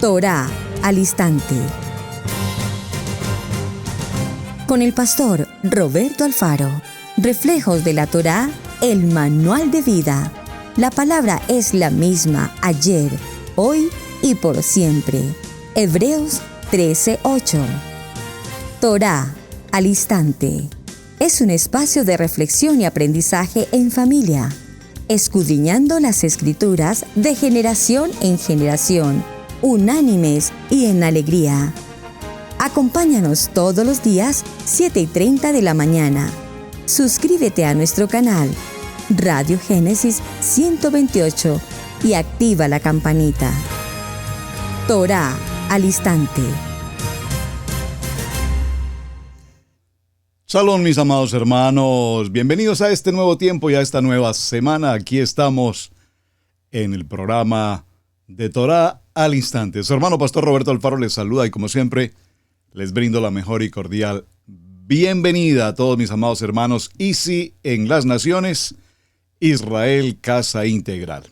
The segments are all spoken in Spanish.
Torá al instante. Con el pastor Roberto Alfaro. Reflejos de la Torá, el manual de vida. La palabra es la misma ayer, hoy y por siempre. Hebreos 13:8. Torá al instante. Es un espacio de reflexión y aprendizaje en familia, escudriñando las Escrituras de generación en generación, unánimes y en alegría. Acompáñanos todos los días, 7:30 de la mañana. Suscríbete a nuestro canal, Radio Génesis 128, y activa la campanita. Torá al instante. Shalom, mis amados hermanos. Bienvenidos a este nuevo tiempo y a esta nueva semana. Aquí estamos en el programa de Torá al instante. Su hermano pastor Roberto Alfaro les saluda y como siempre les brindo la mejor y cordial bienvenida a todos mis amados hermanos ICI en las Naciones, Israel Casa Integral.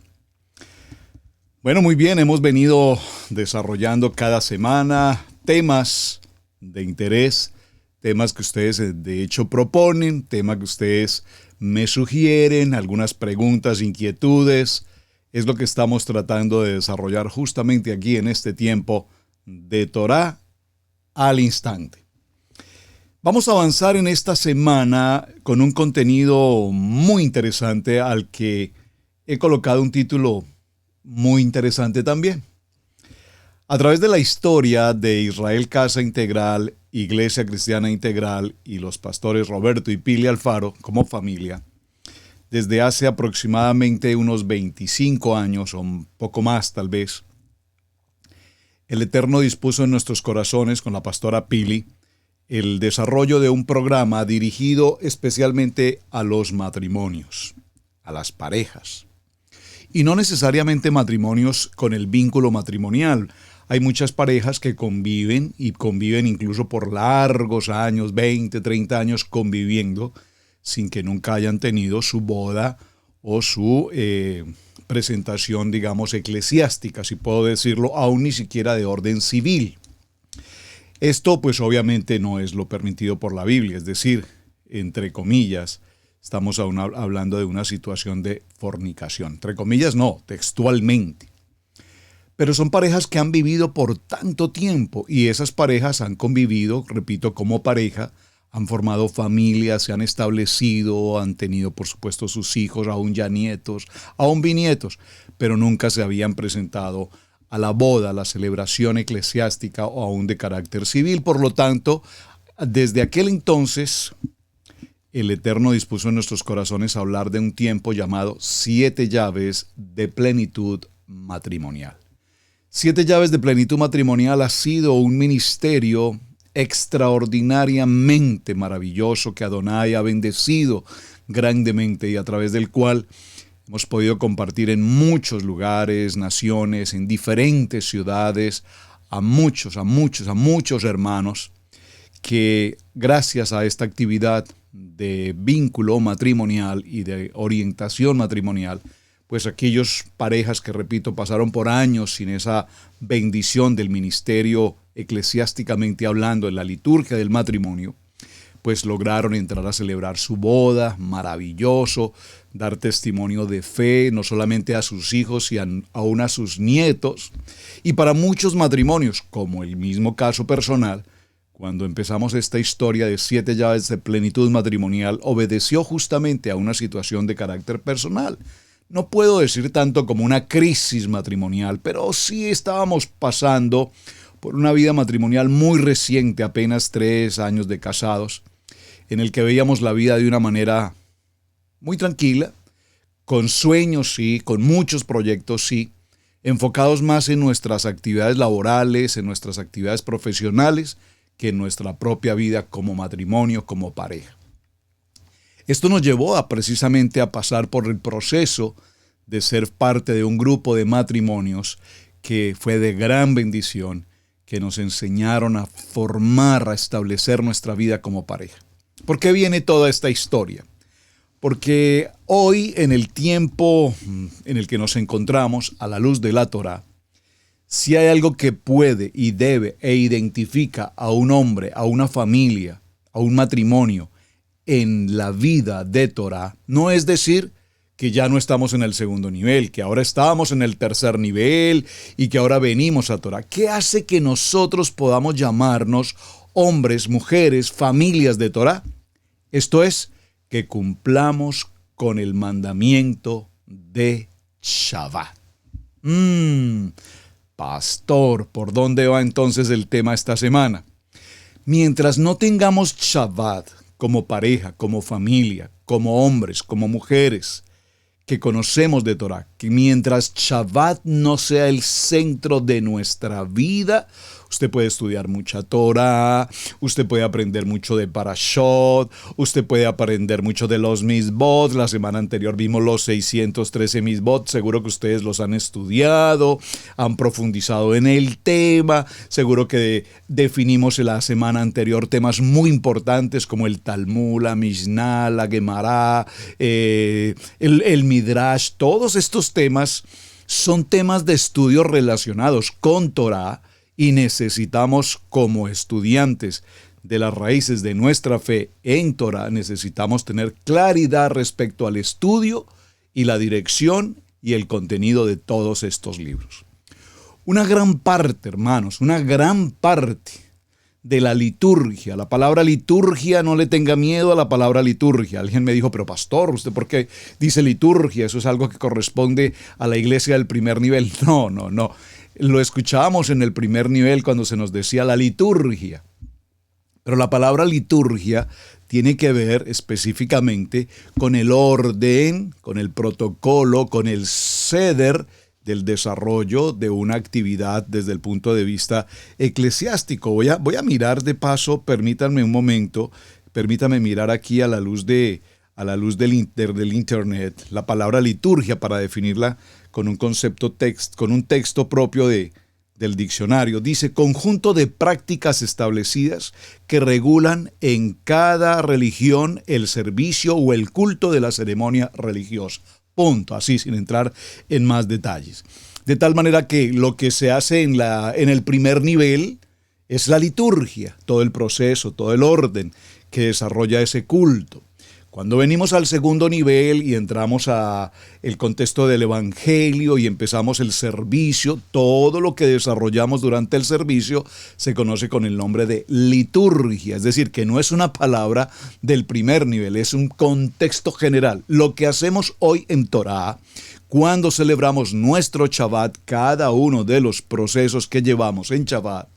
Bueno, muy bien, hemos venido desarrollando cada semana temas de interés, temas que ustedes de hecho proponen, temas que ustedes me sugieren, algunas preguntas, inquietudes. Es lo que estamos tratando de desarrollar justamente aquí en este tiempo de Torá al instante. Vamos a avanzar en esta semana con un contenido muy interesante al que he colocado un título muy interesante también. A través de la historia de Israel Casa Integral, Iglesia Cristiana Integral y los pastores Roberto y Pili Alfaro como familia, desde hace aproximadamente unos 25 años o un poco más tal vez, el Eterno dispuso en nuestros corazones con la pastora Pili el desarrollo de un programa dirigido especialmente a los matrimonios, a las parejas. Y no necesariamente matrimonios con el vínculo matrimonial. Hay muchas parejas que conviven y conviven incluso por largos años, 20, 30 años conviviendo, sin que nunca hayan tenido su boda o su presentación, digamos, eclesiástica, si puedo decirlo, aún ni siquiera de orden civil. Esto, pues obviamente no es lo permitido por la Biblia, es decir, entre comillas, estamos aún hablando de una situación de fornicación. Entre comillas no, textualmente. Pero son parejas que han vivido por tanto tiempo y esas parejas han convivido, repito, como pareja, han formado familias, se han establecido, han tenido por supuesto sus hijos, aún ya nietos, aún bisnietos, pero nunca se habían presentado a la boda, a la celebración eclesiástica o aún de carácter civil. Por lo tanto, desde aquel entonces, el Eterno dispuso en nuestros corazones hablar de un tiempo llamado 7 llaves de plenitud matrimonial. 7 llaves de plenitud matrimonial ha sido un ministerio extraordinariamente maravilloso que Adonai ha bendecido grandemente y a través del cual hemos podido compartir en muchos lugares, naciones, en diferentes ciudades, a muchos hermanos que gracias a esta actividad de vínculo matrimonial y de orientación matrimonial, pues aquellos parejas que, repito, pasaron por años sin esa bendición del ministerio eclesiásticamente hablando en la liturgia del matrimonio, pues lograron entrar a celebrar su boda, maravilloso, dar testimonio de fe, no solamente a sus hijos, sino aún a sus nietos. Y para muchos matrimonios, como el mismo caso personal, cuando empezamos esta historia de 7 llaves de plenitud matrimonial, obedeció justamente a una situación de carácter personal. No puedo decir tanto como una crisis matrimonial, pero sí estábamos pasando por una vida matrimonial muy reciente, apenas 3 años de casados, en el que veíamos la vida de una manera muy tranquila, con sueños sí, con muchos proyectos sí, enfocados más en nuestras actividades laborales, en nuestras actividades profesionales, que en nuestra propia vida como matrimonio, como pareja. Esto nos llevó precisamente a pasar por el proceso de ser parte de un grupo de matrimonios que fue de gran bendición, que nos enseñaron a formar, a establecer nuestra vida como pareja. ¿Por qué viene toda esta historia? Porque hoy, en el tiempo en el que nos encontramos, a la luz de la Torá, Si hay algo que puede y debe e identifica a un hombre, a una familia, a un matrimonio en la vida de Torah, no es decir que ya no estamos en el segundo nivel, que ahora estamos en el tercer nivel y que ahora venimos a Torah. ¿Qué hace que nosotros podamos llamarnos hombres, mujeres, familias de Torah? Esto es, que cumplamos con el mandamiento de Shabbat. Pastor, ¿por dónde va entonces el tema esta semana? Mientras no tengamos Shabbat como pareja, como familia, como hombres, como mujeres que conocemos de Torah, que mientras Shabbat no sea el centro de nuestra vida, usted puede estudiar mucha Torah, usted puede aprender mucho de Parashot, usted puede aprender mucho de los Mizbot. La semana anterior vimos los 613 Mizbot, seguro que ustedes los han estudiado, han profundizado en el tema, seguro que definimos en la semana anterior temas muy importantes como el Talmud, la Mishnah, la Gemara, el Midrash. Todos estos temas son temas de estudio relacionados con Torah, y necesitamos, como estudiantes de las raíces de nuestra fe en Torah, necesitamos tener claridad respecto al estudio y la dirección y el contenido de todos estos libros. Una gran parte, hermanos, una gran parte de la liturgia, la palabra liturgia, no le tenga miedo a la palabra liturgia. Alguien me dijo, pero pastor, ¿usted por qué dice liturgia? Eso es algo que corresponde a la iglesia del primer nivel. No. Lo escuchábamos en el primer nivel cuando se nos decía la liturgia. Pero la palabra liturgia tiene que ver específicamente con el orden, con el protocolo, con el seder del desarrollo de una actividad desde el punto de vista eclesiástico. Voy a mirar de paso, permítanme un momento, permítame mirar aquí a la luz del internet, la palabra liturgia para definirla con un concepto con un texto propio del diccionario. Dice, conjunto de prácticas establecidas que regulan en cada religión el servicio o el culto de la ceremonia religiosa. Punto, así sin entrar en más detalles. De tal manera que lo que se hace en el primer nivel es la liturgia, todo el proceso, todo el orden que desarrolla ese culto. Cuando venimos al segundo nivel y entramos a el contexto del evangelio y empezamos el servicio, todo lo que desarrollamos durante el servicio se conoce con el nombre de liturgia. Es decir, que no es una palabra del primer nivel, es un contexto general. Lo que hacemos hoy en Torah, cuando celebramos nuestro Shabbat, cada uno de los procesos que llevamos en Shabbat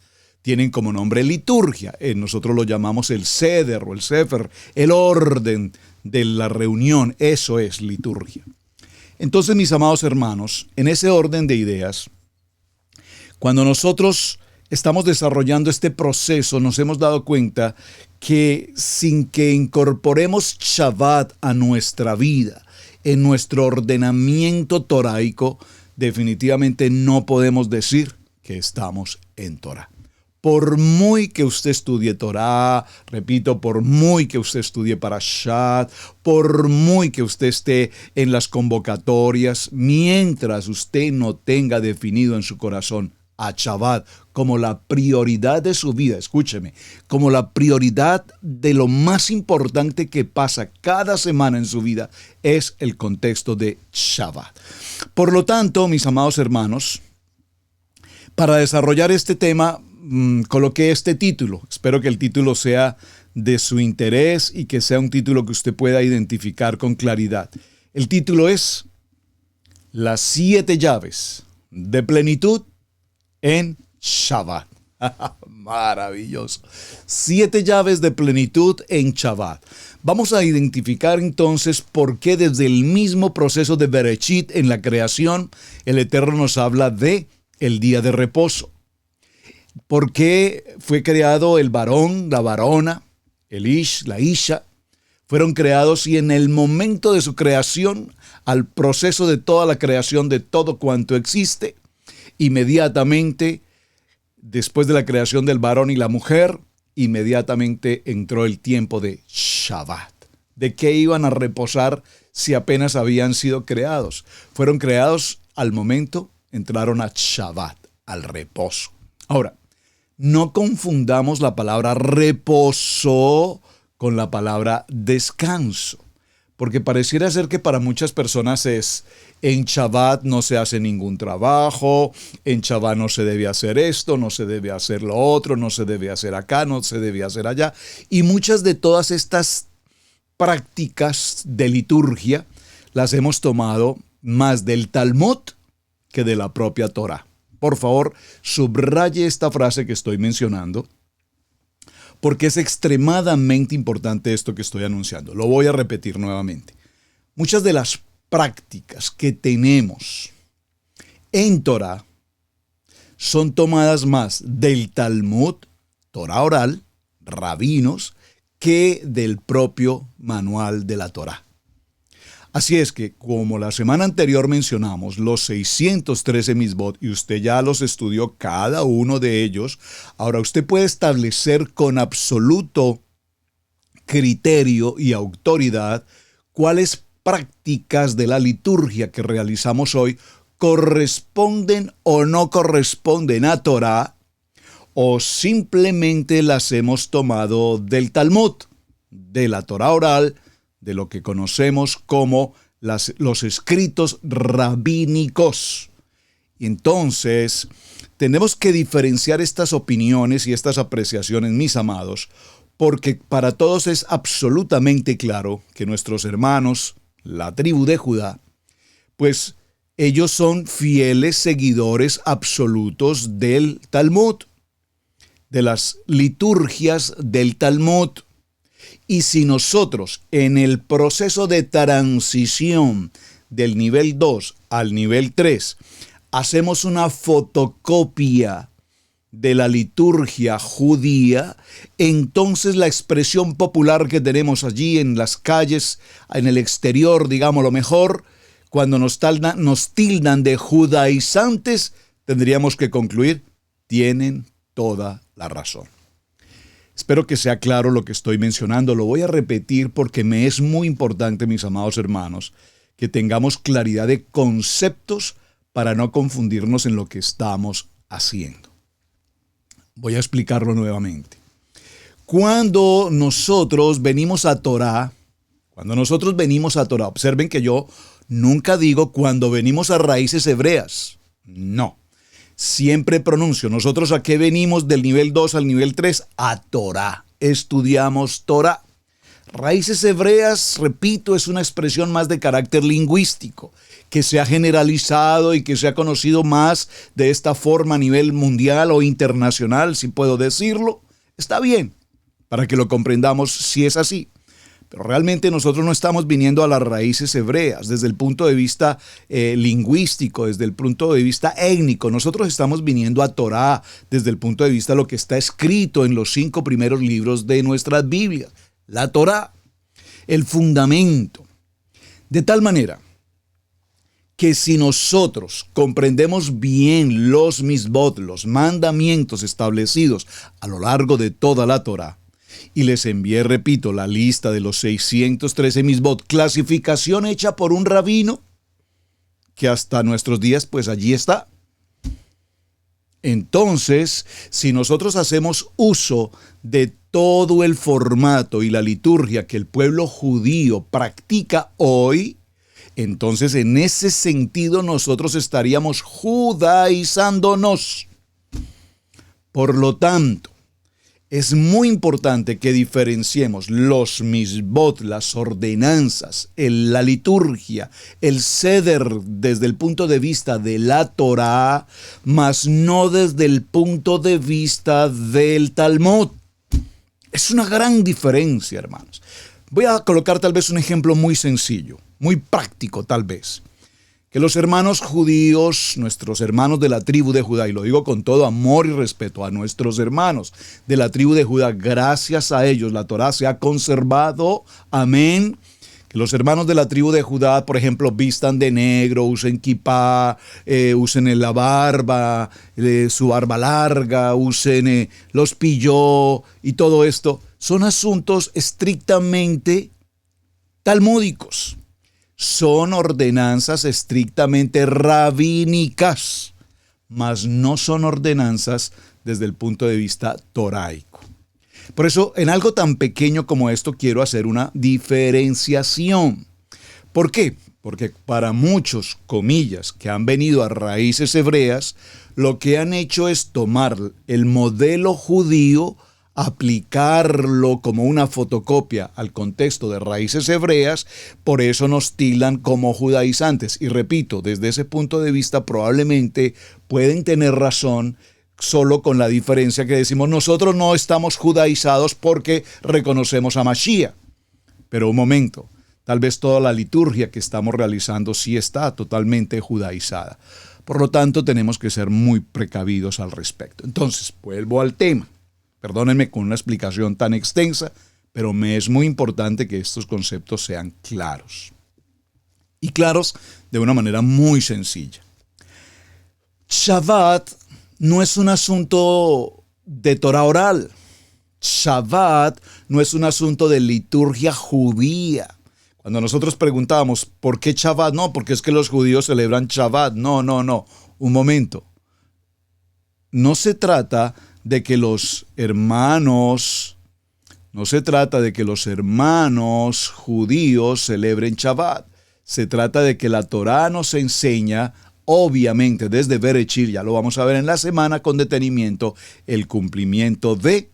tienen como nombre liturgia. Nosotros lo llamamos el Seder o el Sefer, el orden de la reunión. Eso es liturgia. Entonces, mis amados hermanos, en ese orden de ideas, cuando nosotros estamos desarrollando este proceso, nos hemos dado cuenta que sin que incorporemos Shabbat a nuestra vida, en nuestro ordenamiento toraico, definitivamente no podemos decir que estamos en Torah. Por muy que usted estudie Torah, repito, por muy que usted estudie Parashat, por muy que usted esté en las convocatorias, mientras usted no tenga definido en su corazón a Shabbat como la prioridad de su vida, escúcheme, como la prioridad de lo más importante que pasa cada semana en su vida, es el contexto de Shabbat. Por lo tanto, mis amados hermanos, para desarrollar este tema, coloqué este título. Espero que el título sea de su interés y que sea un título que usted pueda identificar con claridad. El título es Las 7 llaves de plenitud en Shabbat. Maravilloso. 7 llaves de plenitud en Shabbat. Vamos a identificar entonces por qué desde el mismo proceso de Bereshit en la creación, el Eterno nos habla de el día de reposo. ¿Por qué fue creado el varón, la varona, el ish, la isha? Fueron creados y en el momento de su creación, al proceso de toda la creación de todo cuanto existe, inmediatamente, después de la creación del varón y la mujer, inmediatamente entró el tiempo de Shabbat. ¿De qué iban a reposar si apenas habían sido creados? Fueron creados al momento, entraron a Shabbat. al reposo. Ahora, no confundamos la palabra reposo con la palabra descanso, porque pareciera ser que para muchas personas es en Shabbat no se hace ningún trabajo, en Shabbat no se debe hacer esto, no se debe hacer lo otro, no se debe hacer acá, no se debe hacer allá. Y muchas de todas estas prácticas de liturgia las hemos tomado más del Talmud que de la propia Torá. Por favor, subraye esta frase que estoy mencionando, porque es extremadamente importante esto que estoy anunciando. Lo voy a repetir nuevamente. Muchas de las prácticas que tenemos en Torá son tomadas más del Talmud, Torá oral, rabinos, que del propio manual de la Torá. Así es que, como la semana anterior mencionamos, los 613 misbot, y usted ya los estudió cada uno de ellos, ahora usted puede establecer con absoluto criterio y autoridad cuáles prácticas de la liturgia que realizamos hoy corresponden o no corresponden a Torá, o simplemente las hemos tomado del Talmud, de la Torá oral, de lo que conocemos como los escritos rabínicos. Y entonces, tenemos que diferenciar estas opiniones y estas apreciaciones, mis amados, porque para todos es absolutamente claro que nuestros hermanos, la tribu de Judá, pues ellos son fieles seguidores absolutos del Talmud, de las liturgias del Talmud. Y si nosotros en el proceso de transición del nivel 2 al nivel 3 hacemos una fotocopia de la liturgia judía, entonces la expresión popular que tenemos allí en las calles, en el exterior, digamos lo mejor, cuando nos tildan de judaizantes, tendríamos que concluir, tienen toda la razón. Espero que sea claro lo que estoy mencionando. Lo voy a repetir porque me es muy importante, mis amados hermanos, que tengamos claridad de conceptos para no confundirnos en lo que estamos haciendo. Voy a explicarlo nuevamente. Cuando nosotros venimos a Torá, observen que yo nunca digo cuando venimos a raíces hebreas. No. Siempre pronuncio, nosotros a qué venimos del nivel 2 al nivel 3, a Torá. Estudiamos Torá. Raíces hebreas, repito, es una expresión más de carácter lingüístico, que se ha generalizado y que se ha conocido más de esta forma a nivel mundial o internacional, si puedo decirlo. Está bien, para que lo comprendamos si es así. Pero realmente nosotros no estamos viniendo a las raíces hebreas desde el punto de vista lingüístico, desde el punto de vista étnico. Nosotros estamos viniendo a Torá desde el punto de vista de lo que está escrito en los 5 primeros libros de nuestras Biblias. La Torá, el fundamento. De tal manera que si nosotros comprendemos bien los misbot, los mandamientos establecidos a lo largo de toda la Torá, y les envié, repito, la lista de los 613 misbot, clasificación hecha por un rabino, que hasta nuestros días, pues allí está. Entonces, si nosotros hacemos uso de todo el formato y la liturgia que el pueblo judío practica hoy, entonces en ese sentido nosotros estaríamos judaizándonos. Por lo tanto, es muy importante que diferenciemos los misbot, las ordenanzas, la liturgia, el seder desde el punto de vista de la Torá, mas no desde el punto de vista del Talmud. Es una gran diferencia, hermanos. Voy a colocar tal vez un ejemplo muy sencillo, muy práctico tal vez. Que los hermanos judíos, nuestros hermanos de la tribu de Judá, y lo digo con todo amor y respeto a nuestros hermanos de la tribu de Judá, gracias a ellos la Torá se ha conservado, amén. Que los hermanos de la tribu de Judá, por ejemplo, vistan de negro, usen kipá, usen la barba, su barba larga, usen los pilló y todo esto, son asuntos estrictamente talmúdicos. Son ordenanzas estrictamente rabínicas, mas no son ordenanzas desde el punto de vista toraico. Por eso, en algo tan pequeño como esto, quiero hacer una diferenciación. ¿Por qué? Porque para muchos, comillas, que han venido a raíces hebreas, lo que han hecho es tomar el modelo judío, aplicarlo como una fotocopia al contexto de raíces hebreas, por eso nos tildan como judaizantes. Y repito, desde ese punto de vista probablemente pueden tener razón, solo con la diferencia que decimos nosotros no estamos judaizados porque reconocemos a Mashiach. Pero un momento, tal vez toda la liturgia que estamos realizando sí está totalmente judaizada. Por lo tanto, tenemos que ser muy precavidos al respecto. Entonces, vuelvo al tema. Perdónenme con una explicación tan extensa, pero me es muy importante que estos conceptos sean claros. Y claros de una manera muy sencilla. Shabbat no es un asunto de Torah oral. Shabbat no es un asunto de liturgia judía. Cuando nosotros preguntábamos, ¿por qué Shabbat? No, porque es que los judíos celebran Shabbat. No. Un momento. No se trata de que los hermanos judíos celebren Shabbat. Se trata de que la Torá nos enseña, obviamente desde Bereshit, ya lo vamos a ver en la semana con detenimiento, el cumplimiento de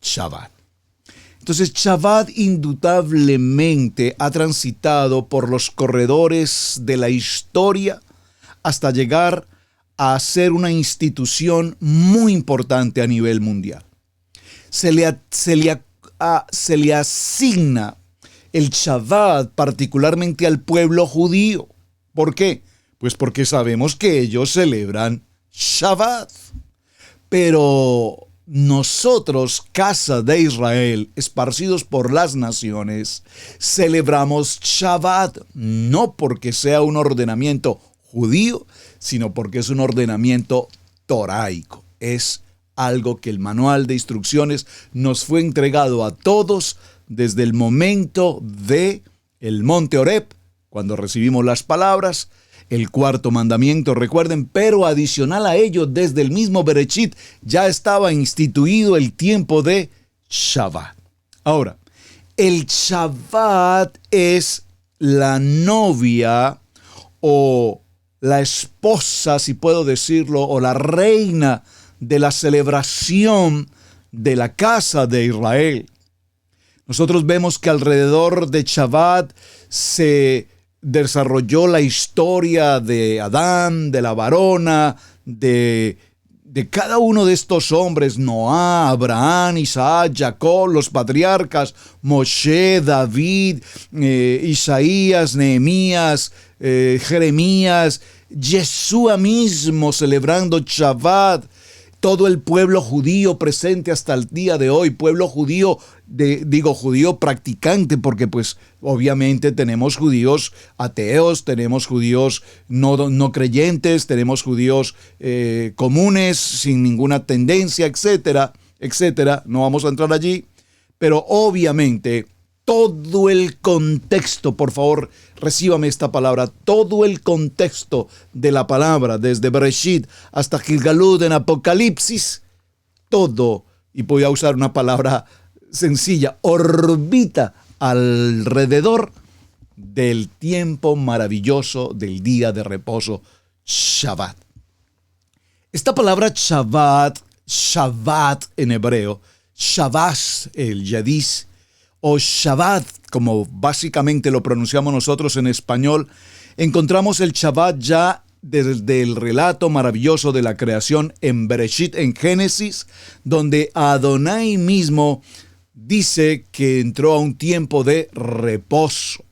Shabbat. Entonces, Shabbat indudablemente ha transitado por los corredores de la historia hasta llegar a ser una institución muy importante a nivel mundial. Se le asigna el Shabbat particularmente al pueblo judío. ¿Por qué? Pues porque sabemos que ellos celebran Shabbat. Pero nosotros, casa de Israel, esparcidos por las naciones, celebramos Shabbat, no porque sea un ordenamiento judío, sino porque es un ordenamiento toraico. Es algo que el manual de instrucciones nos fue entregado a todos desde el momento de el monte Horeb, cuando recibimos las palabras, el cuarto mandamiento, recuerden, pero adicional a ello, desde el mismo Bereshit, ya estaba instituido el tiempo de Shabbat. Ahora, el Shabbat es la novia o la esposa, si puedo decirlo, o la reina de la celebración de la casa de Israel. Nosotros vemos que alrededor de Shabbat se desarrolló la historia de Adán, de la varona, de cada uno de estos hombres, Noá, Abraham, Isaac, Jacob, los patriarcas, Moshe, David, Isaías, Nehemías, Jeremías, Yeshua mismo celebrando Shabbat, todo el pueblo judío presente hasta el día de hoy, pueblo judío, judío practicante, porque pues obviamente tenemos judíos ateos, tenemos judíos no creyentes, tenemos judíos comunes, sin ninguna tendencia, etcétera, etcétera. No vamos a entrar allí, pero obviamente todo el contexto, por favor, recíbame esta palabra, todo el contexto de la palabra, desde Bereshit hasta Gilgalud en Apocalipsis, todo, y voy a usar una palabra sencilla, orbita alrededor del tiempo maravilloso del día de reposo, Shabbat. Esta palabra Shabbat en hebreo, Shabbash, el Yadis, o Shabbat, como básicamente lo pronunciamos nosotros en español, encontramos el Shabbat ya desde el relato maravilloso de la creación en Bereshit, en Génesis, donde Adonai mismo dice que entró a un tiempo de reposo.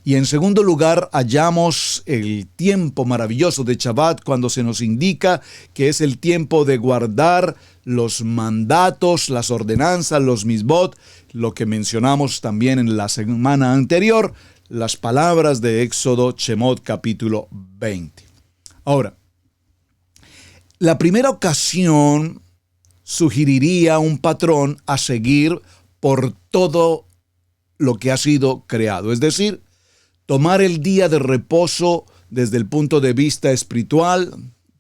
Y en segundo lugar, hallamos el tiempo maravilloso de Shabbat cuando se nos indica que es el tiempo de guardar los mandatos, las ordenanzas, los misbot, lo que mencionamos también en la semana anterior, las palabras de Éxodo, Shemot, capítulo 20. Ahora, la primera ocasión sugeriría un patrón a seguir por todo lo que ha sido creado, es decir, tomar el día de reposo desde el punto de vista espiritual,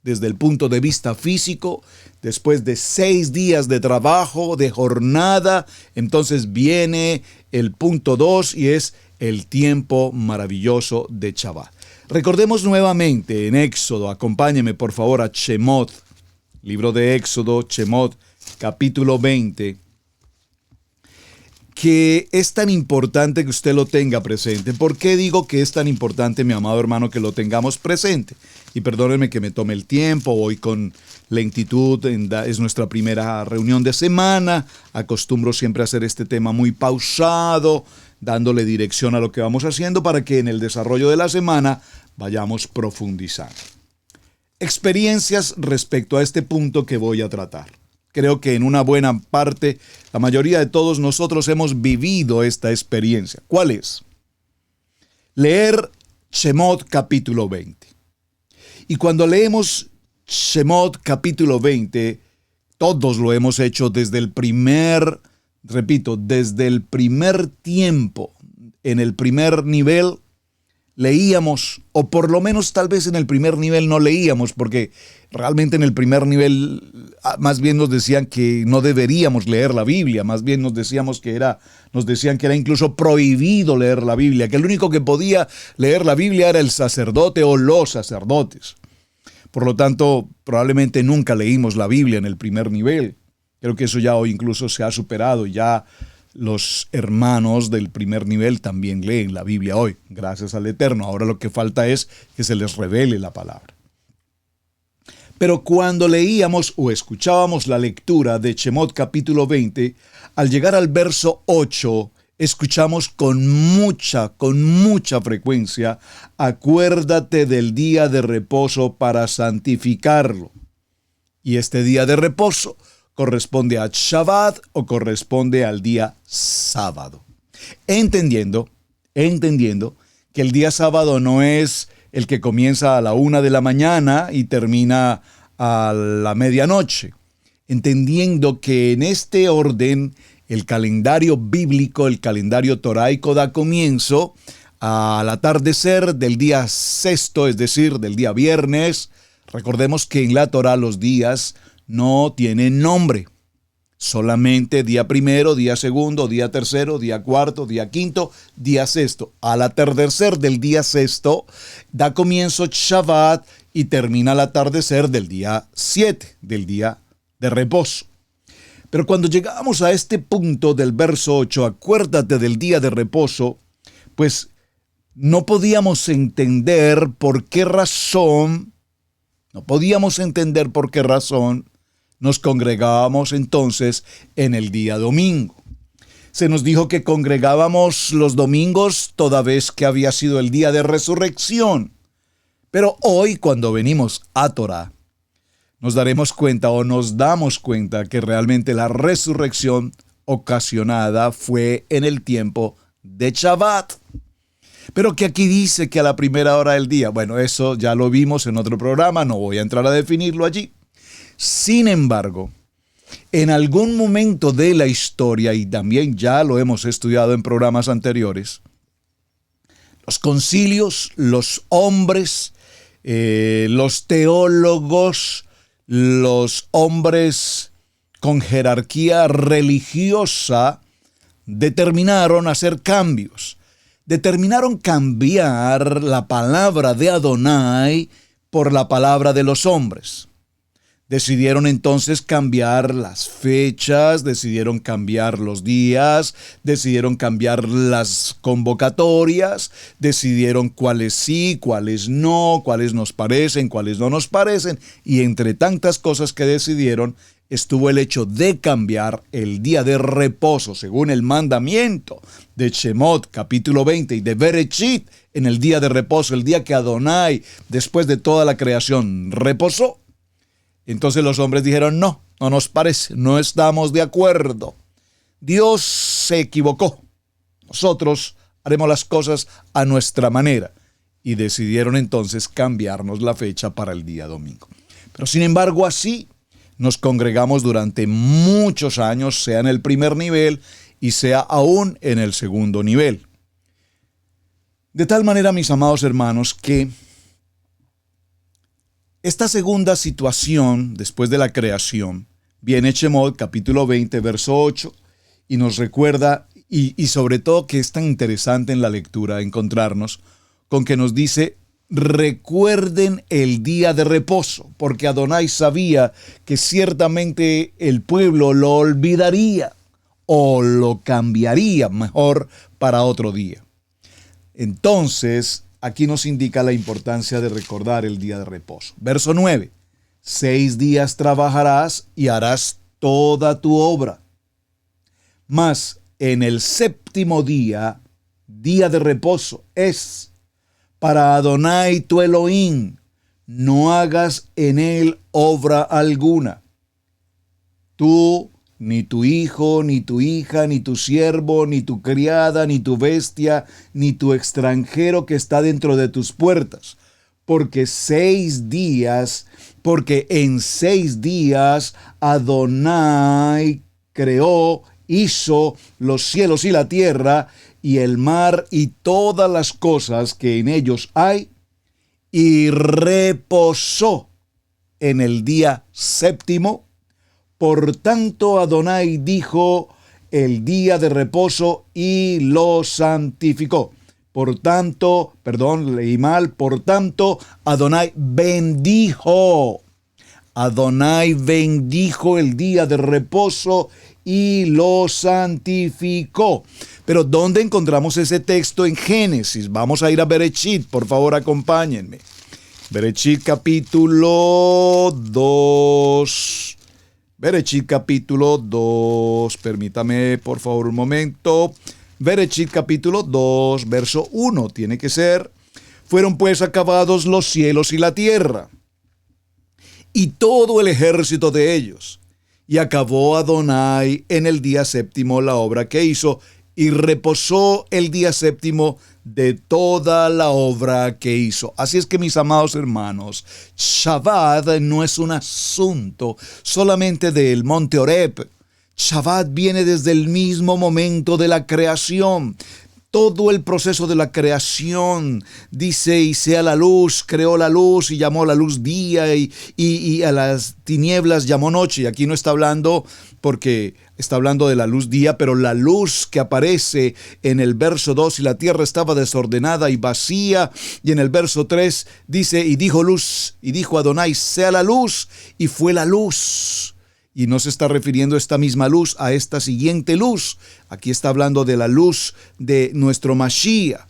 desde el punto de vista físico. Después de 6 días de trabajo, de jornada, entonces viene el punto 2 y es el tiempo maravilloso de Shabbat. Recordemos nuevamente en Éxodo, acompáñeme por favor a Shemot, libro de Éxodo, Shemot, capítulo 20, que es tan importante que usted lo tenga presente. ¿Por qué digo que es tan importante, mi amado hermano, que lo tengamos presente? Y perdónenme que me tome el tiempo, hoy con lentitud, es nuestra primera reunión de semana, acostumbro siempre a hacer este tema muy pausado, dándole dirección a lo que vamos haciendo para que en el desarrollo de la semana vayamos profundizando. Experiencias respecto a este punto que voy a tratar. Creo que en una buena parte, la mayoría de todos nosotros hemos vivido esta experiencia. ¿Cuál es? Leer Shemot capítulo 20. Y cuando leemos Shemot capítulo 20, todos lo hemos hecho desde el primer tiempo, en el primer nivel, leíamos, o por lo menos tal vez en el primer nivel no leíamos, porque realmente en el primer nivel más bien nos decían que no deberíamos leer la Biblia, más bien nos decían que era incluso prohibido leer la Biblia, que el único que podía leer la Biblia era el sacerdote o los sacerdotes. Por lo tanto, probablemente nunca leímos la Biblia en el primer nivel. Creo que eso ya hoy incluso se ha superado, ya los hermanos del primer nivel también leen la Biblia hoy, gracias al Eterno. Ahora lo que falta es que se les revele la palabra. Pero cuando leíamos o escuchábamos la lectura de Shemot capítulo 20, al llegar al verso 8, escuchamos con mucha frecuencia: acuérdate del día de reposo para santificarlo. Y este día de reposo corresponde a Shabbat o corresponde al día sábado. Entendiendo que el día sábado no es el que comienza a la 1 de la mañana y termina a la medianoche. Entendiendo que en este orden el calendario bíblico, el calendario toraico da comienzo al atardecer del día sexto, es decir, del día viernes. Recordemos que en la Torá los días no tienen nombre, solamente día primero, día segundo, día tercero, día cuarto, día quinto, día sexto. Al atardecer del día sexto da comienzo Shabbat y termina al atardecer del día 7, del día de reposo. Pero cuando llegamos a este punto del verso 8, acuérdate del día de reposo, pues no podíamos entender por qué razón nos congregábamos entonces en el día domingo. Se nos dijo que congregábamos los domingos toda vez que había sido el día de resurrección. Pero hoy, cuando venimos a Torá, nos damos cuenta que realmente la resurrección ocasionada fue en el tiempo de Shabbat. Pero que aquí dice que a la primera hora del día, bueno, eso ya lo vimos en otro programa, no voy a entrar a definirlo allí. Sin embargo, en algún momento de la historia, y también ya lo hemos estudiado en programas anteriores, los concilios, los hombres, los teólogos, los hombres con jerarquía religiosa determinaron hacer cambios. Determinaron cambiar la palabra de Adonai por la palabra de los hombres. Decidieron entonces cambiar las fechas, decidieron cambiar los días, decidieron cambiar las convocatorias, decidieron cuáles sí, cuáles no, cuáles nos parecen, cuáles no nos parecen. Y entre tantas cosas que decidieron, estuvo el hecho de cambiar el día de reposo, según el mandamiento de Shemot, capítulo 20, y de Bereshit, en el día de reposo, el día que Adonai, después de toda la creación, reposó. Entonces los hombres dijeron, no nos parece, no estamos de acuerdo. Dios se equivocó. Nosotros haremos las cosas a nuestra manera. Y decidieron entonces cambiarnos la fecha para el día domingo. Pero sin embargo, así nos congregamos durante muchos años, sea en el primer nivel y sea aún en el segundo nivel. De tal manera, mis amados hermanos, que esta segunda situación, después de la creación, viene Shemot, capítulo 20, verso 8, y nos recuerda, y sobre todo que es tan interesante en la lectura, encontrarnos con que nos dice: recuerden el día de reposo, porque Adonai sabía que ciertamente el pueblo lo olvidaría o lo cambiaría mejor para otro día. Entonces, aquí nos indica la importancia de recordar el día de reposo. Verso 9. 6 días trabajarás y harás toda tu obra. Mas en el séptimo día, día de reposo, es para Adonai tu Elohim. No hagas en él obra alguna. Tú, ni tu hijo, ni tu hija, ni tu siervo, ni tu criada, ni tu bestia, ni tu extranjero que está dentro de tus puertas. Porque en 6 días Adonai creó, hizo los cielos y la tierra, y el mar y todas las cosas que en ellos hay, y reposó en el día séptimo. Por tanto, Adonai dijo el día de reposo y lo santificó. Por tanto, leí mal, por tanto, Adonai bendijo. Adonai bendijo el día de reposo y lo santificó. Pero ¿dónde encontramos ese texto en Génesis? Vamos a ir a Bereshit, por favor, acompáñenme. Bereshit capítulo 2. Bereshit capítulo 2. Permítame, por favor, un momento. Bereshit capítulo 2, verso 1. Tiene que ser: fueron pues acabados los cielos y la tierra, y todo el ejército de ellos. Y acabó Adonai en el día séptimo la obra que hizo, y reposó el día séptimo de toda la obra que hizo. Así es que, mis amados hermanos, Shabbat no es un asunto solamente del monte Oreb. Shabbat viene desde el mismo momento de la creación. Todo el proceso de la creación, dice: y sea la luz, creó la luz y llamó la luz día, y a las tinieblas llamó noche. Y aquí no está hablando, porque está hablando de la luz día, pero la luz que aparece en el verso 2, y la tierra estaba desordenada y vacía, y en el verso 3 dice: y dijo luz, y dijo Adonai, sea la luz, y fue la luz. Y no se está refiriendo esta misma luz a esta siguiente luz. Aquí está hablando de la luz de nuestro Mashiach.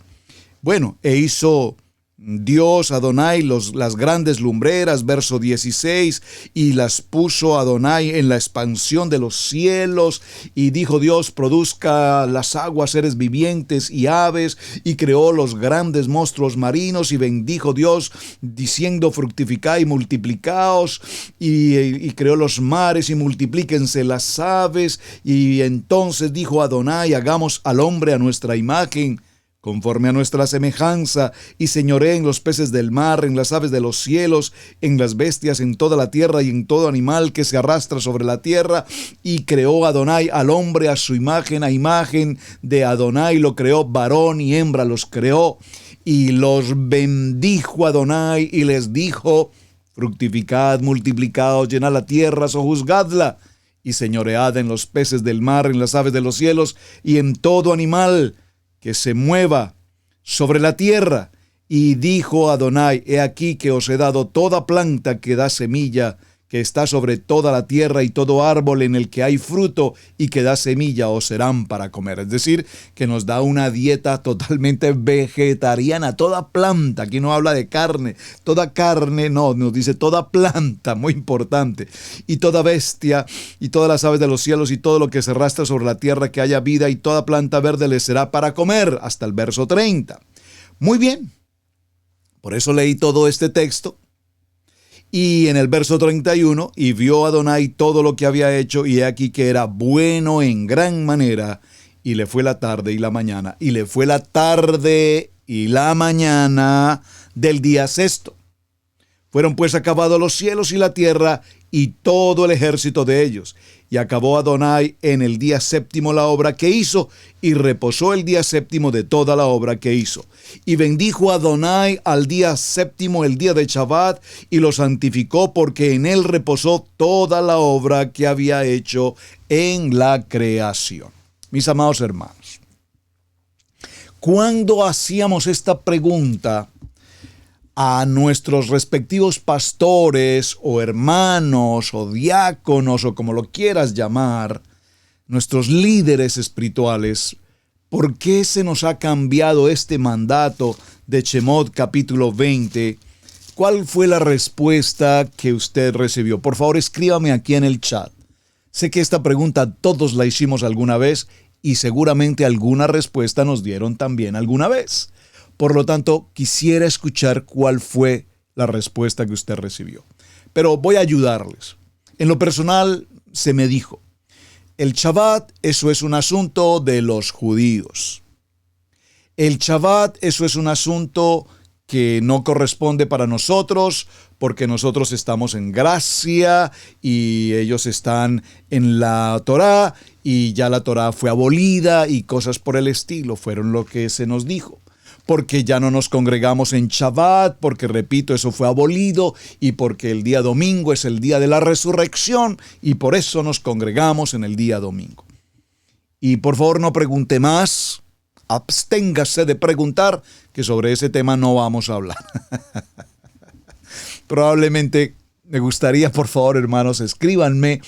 Bueno, e hizo Dios, Adonai, las grandes lumbreras, verso 16, y las puso Adonai en la expansión de los cielos, y dijo Dios: produzca las aguas seres vivientes y aves, y creó los grandes monstruos marinos, y bendijo Dios, diciendo: fructificad y multiplicaos, y creó los mares, y multiplíquense las aves. Y entonces dijo Adonai: hagamos al hombre a nuestra imagen, conforme a nuestra semejanza, y señoree en los peces del mar, en las aves de los cielos, en las bestias, en toda la tierra, y en todo animal que se arrastra sobre la tierra. Y creó Adonai al hombre a su imagen, a imagen de Adonai lo creó, varón y hembra los creó. Y los bendijo Adonai, y les dijo: fructificad, multiplicaos, llenad la tierra, sojuzgadla, y señoread en los peces del mar, en las aves de los cielos, y en todo animal que se mueva sobre la tierra. Y dijo Adonai: he aquí que os he dado toda planta que da semilla, que está sobre toda la tierra, y todo árbol en el que hay fruto y que da semilla os serán para comer. Es decir, que nos da una dieta totalmente vegetariana. Toda planta, aquí no habla de carne, toda carne, no, nos dice toda planta, muy importante. Y toda bestia, y todas las aves de los cielos, y todo lo que se arrastra sobre la tierra que haya vida, y toda planta verde les será para comer, hasta el verso 30. Muy bien, por eso leí todo este texto. Y en el verso 31, y vio Adonai todo lo que había hecho, y he aquí que era bueno en gran manera, y le fue la tarde y la mañana, y le fue la tarde y la mañana del día sexto. Fueron pues acabados los cielos y la tierra, y todo el ejército de ellos. Y acabó Adonai en el día séptimo la obra que hizo, y reposó el día séptimo de toda la obra que hizo. Y bendijo Adonai al día séptimo, el día de Shabbat, y lo santificó, porque en él reposó toda la obra que había hecho en la creación. Mis amados hermanos, cuando hacíamos esta pregunta a nuestros respectivos pastores o hermanos o diáconos o como lo quieras llamar, nuestros líderes espirituales, ¿por qué se nos ha cambiado este mandato de Shemot capítulo 20? ¿Cuál fue la respuesta que usted recibió? Por favor, escríbame aquí en el chat. Sé que esta pregunta todos la hicimos alguna vez y seguramente alguna respuesta nos dieron también alguna vez. Por lo tanto, quisiera escuchar cuál fue la respuesta que usted recibió. Pero voy a ayudarles. En lo personal, se me dijo, el Shabbat, eso es un asunto de los judíos. El Shabbat, eso es un asunto que no corresponde para nosotros, porque nosotros estamos en gracia y ellos están en la Torá, y ya la Torá fue abolida y cosas por el estilo, fueron lo que se nos dijo. Porque ya no nos congregamos en Shabbat, porque repito, eso fue abolido, y porque el día domingo es el día de la resurrección, y por eso nos congregamos en el día domingo. Y por favor no pregunte más, absténgase de preguntar, que sobre ese tema no vamos a hablar. Probablemente me gustaría, por favor, hermanos, escríbanme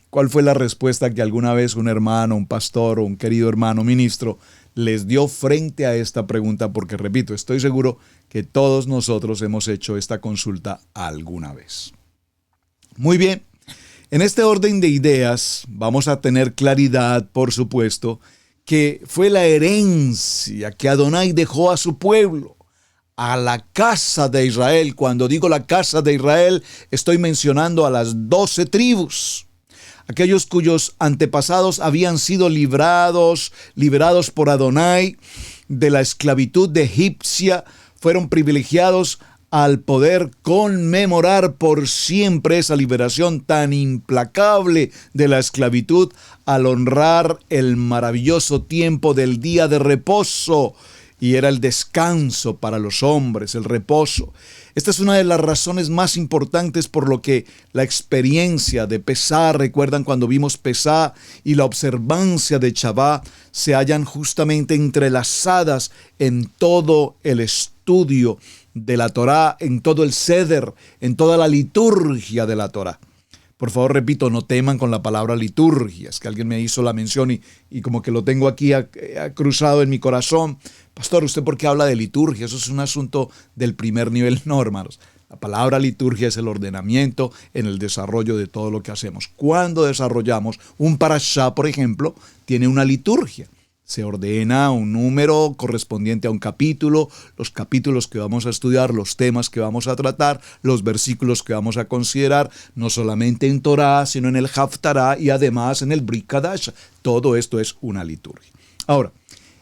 cuál fue la respuesta que alguna vez un hermano, un pastor o un querido hermano ministro les dio frente a esta pregunta, porque repito, estoy seguro que todos nosotros hemos hecho esta consulta alguna vez. Muy bien, en este orden de ideas vamos a tener claridad, por supuesto, que fue la herencia que Adonai dejó a su pueblo, a la casa de Israel. Cuando digo la casa de Israel, estoy mencionando a las 12 tribus. Aquellos cuyos antepasados habían sido liberados por Adonai de la esclavitud egipcia, fueron privilegiados al poder conmemorar por siempre esa liberación tan implacable de la esclavitud, al honrar el maravilloso tiempo del día de reposo. Y era el descanso para los hombres, el reposo. Esta es una de las razones más importantes por lo que la experiencia de Pesá, recuerdan cuando vimos Pesá, y la observancia de Shabbat se hallan justamente entrelazadas en todo el estudio de la Torá, en todo el Seder, en toda la liturgia de la Torá. Por favor, repito, no teman con la palabra liturgia. Es que alguien me hizo la mención y como que lo tengo aquí cruzado en mi corazón. Pastor, ¿usted por qué habla de liturgia? Eso es un asunto del primer nivel. No, hermanos. La palabra liturgia es el ordenamiento en el desarrollo de todo lo que hacemos. Cuando desarrollamos un parashá, por ejemplo, tiene una liturgia. Se ordena un número correspondiente a un capítulo, los capítulos que vamos a estudiar, los temas que vamos a tratar, los versículos que vamos a considerar, no solamente en Torá, sino en el Haftará y además en el Brit Kadash. Todo esto es una liturgia. Ahora,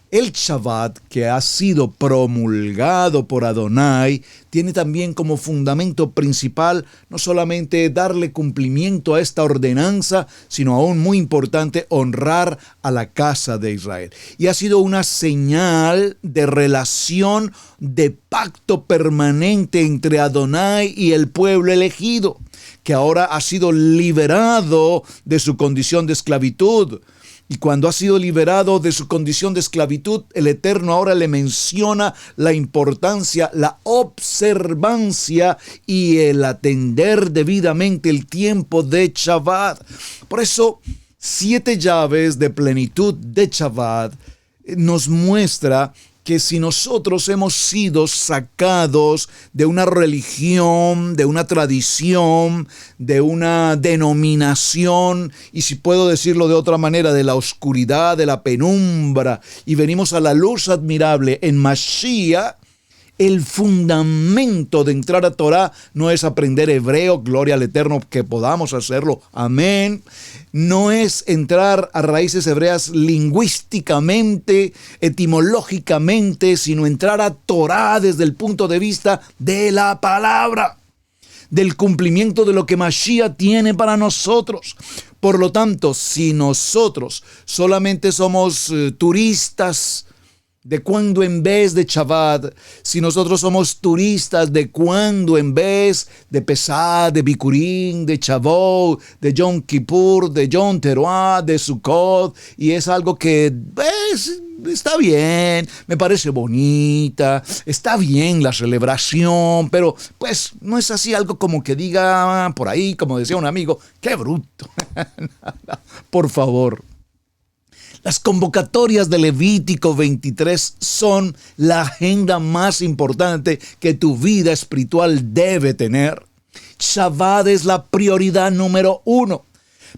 el Shabbat, que ha sido promulgado por Adonai, tiene también como fundamento principal no solamente darle cumplimiento a esta ordenanza, sino aún muy importante, honrar a la casa de Israel. Y ha sido una señal de relación, de pacto permanente entre Adonai y el pueblo elegido, que ahora ha sido liberado de su condición de esclavitud. Y cuando ha sido liberado de su condición de esclavitud, el Eterno ahora le menciona la importancia, la observancia y el atender debidamente el tiempo de Shabbat. Por eso, 7 llaves de plenitud de Shabbat nos muestra que si nosotros hemos sido sacados de una religión, de una tradición, de una denominación, y si puedo decirlo de otra manera, de la oscuridad, de la penumbra, y venimos a la luz admirable en Mashiach, el fundamento de entrar a Torah no es aprender hebreo, gloria al Eterno que podamos hacerlo, amén. No es entrar a raíces hebreas lingüísticamente, etimológicamente, sino entrar a Torah desde el punto de vista de la palabra. del cumplimiento de lo que Mashiach tiene para nosotros. Por lo tanto, si nosotros solamente somos turistas de cuando en vez de Shabbat, si nosotros somos turistas de cuando en vez de Pesach, de Bikurim, de Shavuot, de Yom Kippur, de Yom Teruah, de Sukkot, y es algo que está bien, me parece bonita, está bien la celebración, pero pues no es así algo como que diga por ahí, como decía un amigo, ¡qué bruto! Por favor. Las convocatorias de Levítico 23 son la agenda más importante que tu vida espiritual debe tener. Shabbat es la prioridad número 1.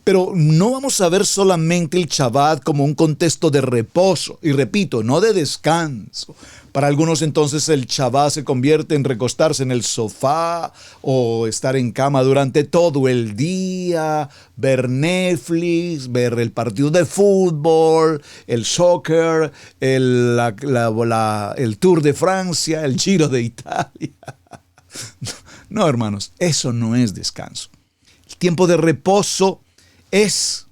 Pero no vamos a ver solamente el Shabbat como un contexto de reposo, y repito, no de descanso. Para algunos entonces el Shabbat se convierte en recostarse en el sofá o estar en cama durante todo el día, ver Netflix, ver el partido de fútbol, el soccer, el Tour de Francia, el Giro de Italia. No, hermanos, eso no es descanso. El tiempo de reposo es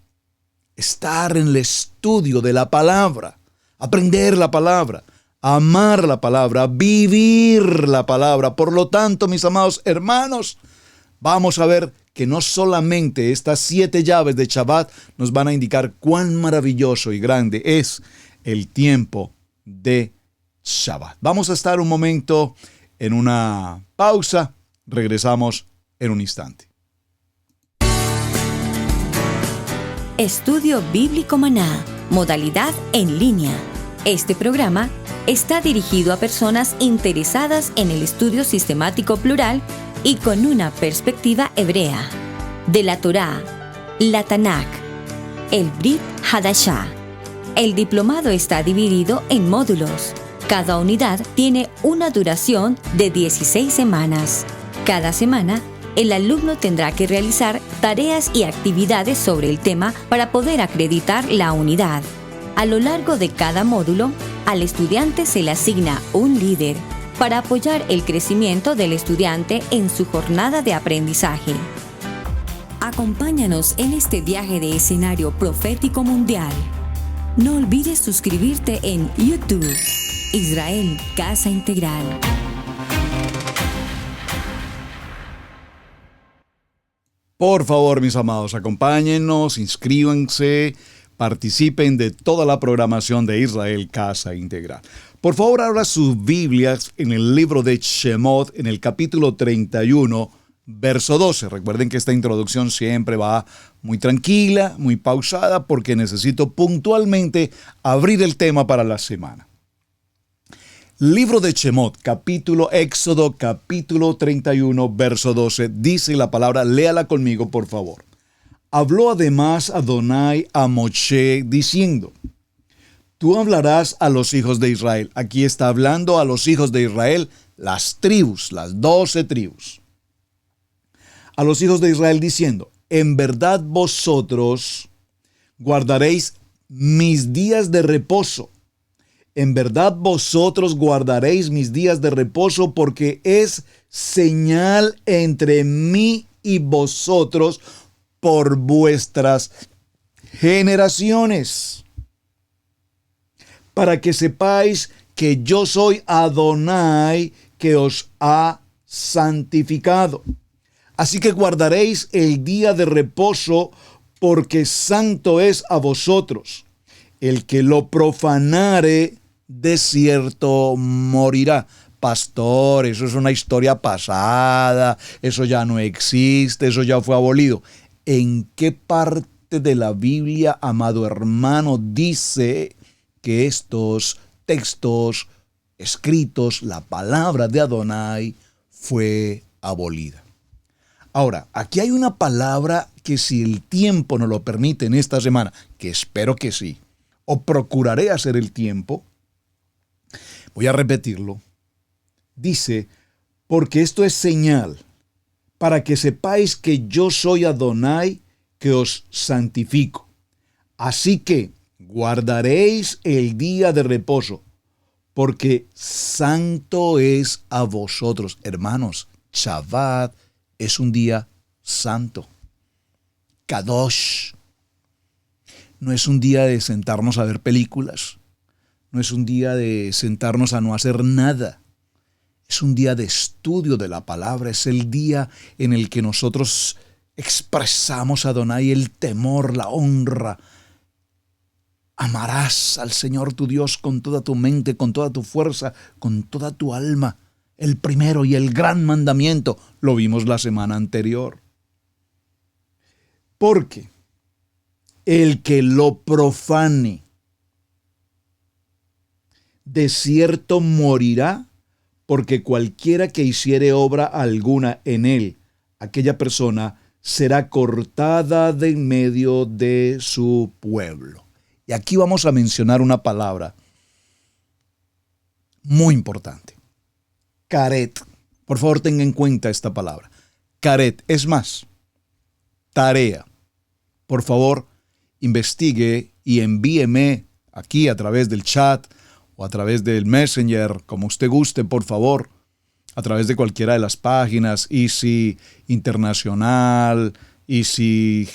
estar en el estudio de la palabra, aprender la palabra, amar la palabra, vivir la palabra. Por lo tanto, mis amados hermanos, vamos a ver que no solamente estas 7 llaves de Shabbat nos van a indicar cuán maravilloso y grande es el tiempo de Shabbat. Vamos a estar un momento en una pausa. Regresamos en un instante. Estudio Bíblico Maná, modalidad en línea. Este programa está dirigido a personas interesadas en el estudio sistemático plural y con una perspectiva hebrea de la Torá, la Tanakh, el Brit Hadashah. El diplomado está dividido en módulos. Cada unidad tiene una duración de 16 semanas. Cada semana, el alumno tendrá que realizar tareas y actividades sobre el tema para poder acreditar la unidad. A lo largo de cada módulo, al estudiante se le asigna un líder para apoyar el crecimiento del estudiante en su jornada de aprendizaje. Acompáñanos en este viaje de escenario profético mundial. No olvides suscribirte en YouTube, Israel Casa Integral. Por favor, mis amados, acompáñennos, inscríbanse, participen de toda la programación de Israel Casa Integral. Por favor, abra sus Biblias en el libro de Shemot, en el capítulo 31, verso 12. Recuerden que esta introducción siempre va muy tranquila, muy pausada, porque necesito puntualmente abrir el tema para la semana. Libro de Shemot, Éxodo, capítulo 31, verso 12, dice la palabra, léala conmigo, por favor. Habló además Adonai a Moshe diciendo, tú hablarás a los hijos de Israel. Aquí está hablando a los hijos de Israel, las tribus, las 12 tribus. A los hijos de Israel diciendo, en verdad vosotros guardaréis mis días de reposo. En verdad vosotros guardaréis mis días de reposo, porque es señal entre mí y vosotros por vuestras generaciones, para que sepáis que yo soy Adonai, que os ha santificado. Así que guardaréis el día de reposo, porque santo es a vosotros. El que lo profanare, de cierto morirá. Pastor, eso es una historia pasada, eso ya no existe, eso ya fue abolido. ¿En qué parte de la Biblia, amado hermano, dice que estos textos escritos, la palabra de Adonai, fue abolida? Ahora, aquí hay una palabra que, si el tiempo nos lo permite en esta semana, que espero que sí, o procuraré hacer el tiempo, voy a repetirlo. Dice, porque esto es señal, para que sepáis que yo soy Adonai, que os santifico. Así que guardaréis el día de reposo, porque santo es a vosotros. Hermanos, Shabbat es un día santo. Kadosh. No es un día de sentarnos a ver películas. No es un día de sentarnos a no hacer nada. Es un día de estudio de la palabra. Es el día en el que nosotros expresamos a Adonai el temor, la honra. Amarás al Señor tu Dios con toda tu mente, con toda tu fuerza, con toda tu alma. El primero y el gran mandamiento lo vimos la semana anterior. Porque el que lo profane, de cierto morirá, porque cualquiera que hiciere obra alguna en él, aquella persona será cortada de en medio de su pueblo. Y aquí vamos a mencionar una palabra muy importante. Karet. Por favor, tenga en cuenta esta palabra. Karet. Es más, tarea. Por favor, investigue y envíeme aquí a través del chat o a través del Messenger, como usted guste, por favor, a través de cualquiera de las páginas, Easy Internacional, Easy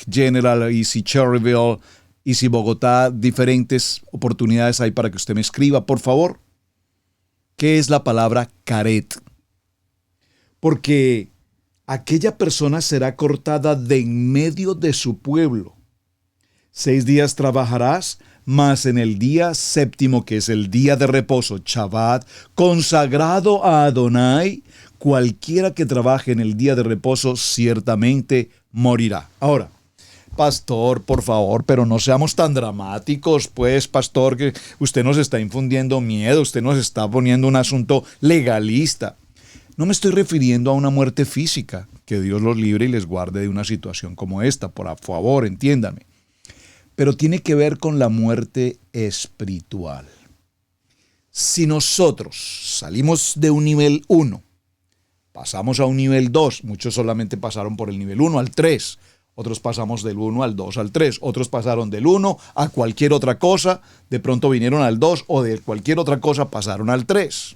General, Easy Cherryville, Easy Bogotá, diferentes oportunidades hay para que usted me escriba, por favor. ¿Qué es la palabra karet? Porque aquella persona será cortada de en medio de su pueblo. 6 días trabajarás, mas en el día séptimo, que es el día de reposo, Shabbat, consagrado a Adonai, cualquiera que trabaje en el día de reposo ciertamente morirá. Ahora, pastor, por favor, pero no seamos tan dramáticos, pues, pastor, que usted nos está infundiendo miedo, usted nos está poniendo un asunto legalista. No me estoy refiriendo a una muerte física, que Dios los libre y les guarde de una situación como esta, por favor, entiéndame. Pero tiene que ver con la muerte espiritual. Si nosotros salimos de un nivel 1, pasamos a un nivel 2, muchos solamente pasaron por el nivel 1 al 3, otros pasamos del 1 al 2 al 3, otros pasaron del 1 a cualquier otra cosa, de pronto vinieron al 2 o de cualquier otra cosa pasaron al 3.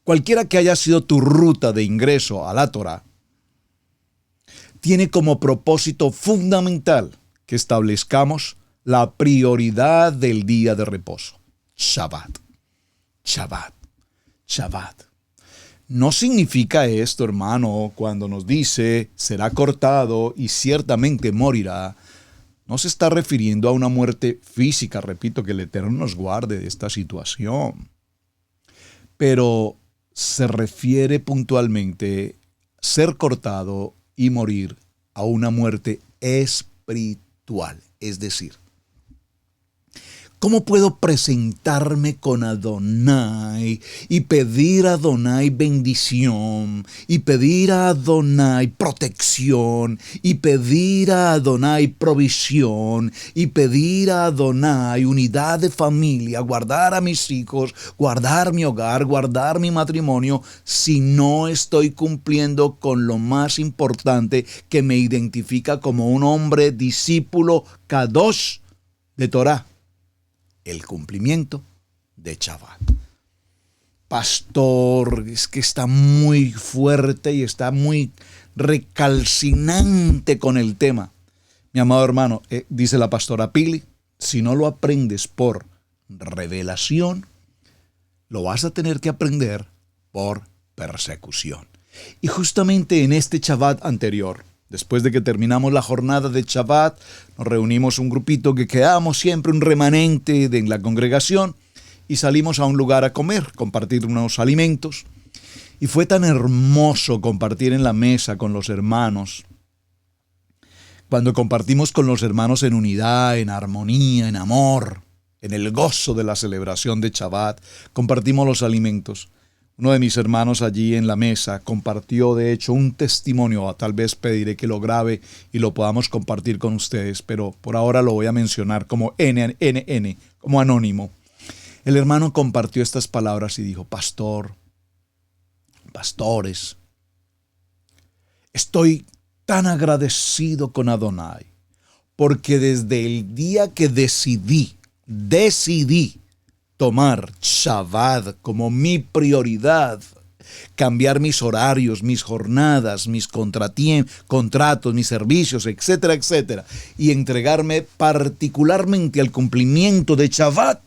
Cualquiera que haya sido tu ruta de ingreso a la Torá, tiene como propósito fundamental que establezcamos la prioridad del día de reposo. Shabbat, Shabbat, Shabbat. No significa esto, hermano, cuando nos dice será cortado y ciertamente morirá. No se está refiriendo a una muerte física, repito, que el Eterno nos guarde de esta situación. Pero se refiere puntualmente ser cortado y morir a una muerte espiritual. Es decir, ¿cómo puedo presentarme con Adonai y pedir a Adonai bendición y pedir a Adonai protección y pedir a Adonai provisión y pedir a Adonai unidad de familia, guardar a mis hijos, guardar mi hogar, guardar mi matrimonio, si no estoy cumpliendo con lo más importante que me identifica como un hombre discípulo kadosh de Torah? El cumplimiento de Shabbat. Pastor, es que está muy fuerte y está muy recalcinante con el tema. Mi amado hermano, dice la pastora Pili, si no lo aprendes por revelación, lo vas a tener que aprender por persecución. Y justamente en este Shabbat anterior, después de que terminamos la jornada de Shabbat, nos reunimos un grupito que quedamos siempre un remanente en la congregación y salimos a un lugar a comer, compartir unos alimentos. Y fue tan hermoso compartir en la mesa con los hermanos. Cuando compartimos con los hermanos en unidad, en armonía, en amor, en el gozo de la celebración de Shabbat, compartimos los alimentos. Uno de mis hermanos allí en la mesa compartió de hecho un testimonio, tal vez pediré que lo grabe y lo podamos compartir con ustedes, pero por ahora lo voy a mencionar como NNN, como anónimo. El hermano compartió estas palabras y dijo: pastores, estoy tan agradecido con Adonai, porque desde el día que decidí tomar Shabbat como mi prioridad, cambiar mis horarios, mis jornadas, mis contratos, mis servicios, etcétera, etcétera, y entregarme particularmente al cumplimiento de Shabbat,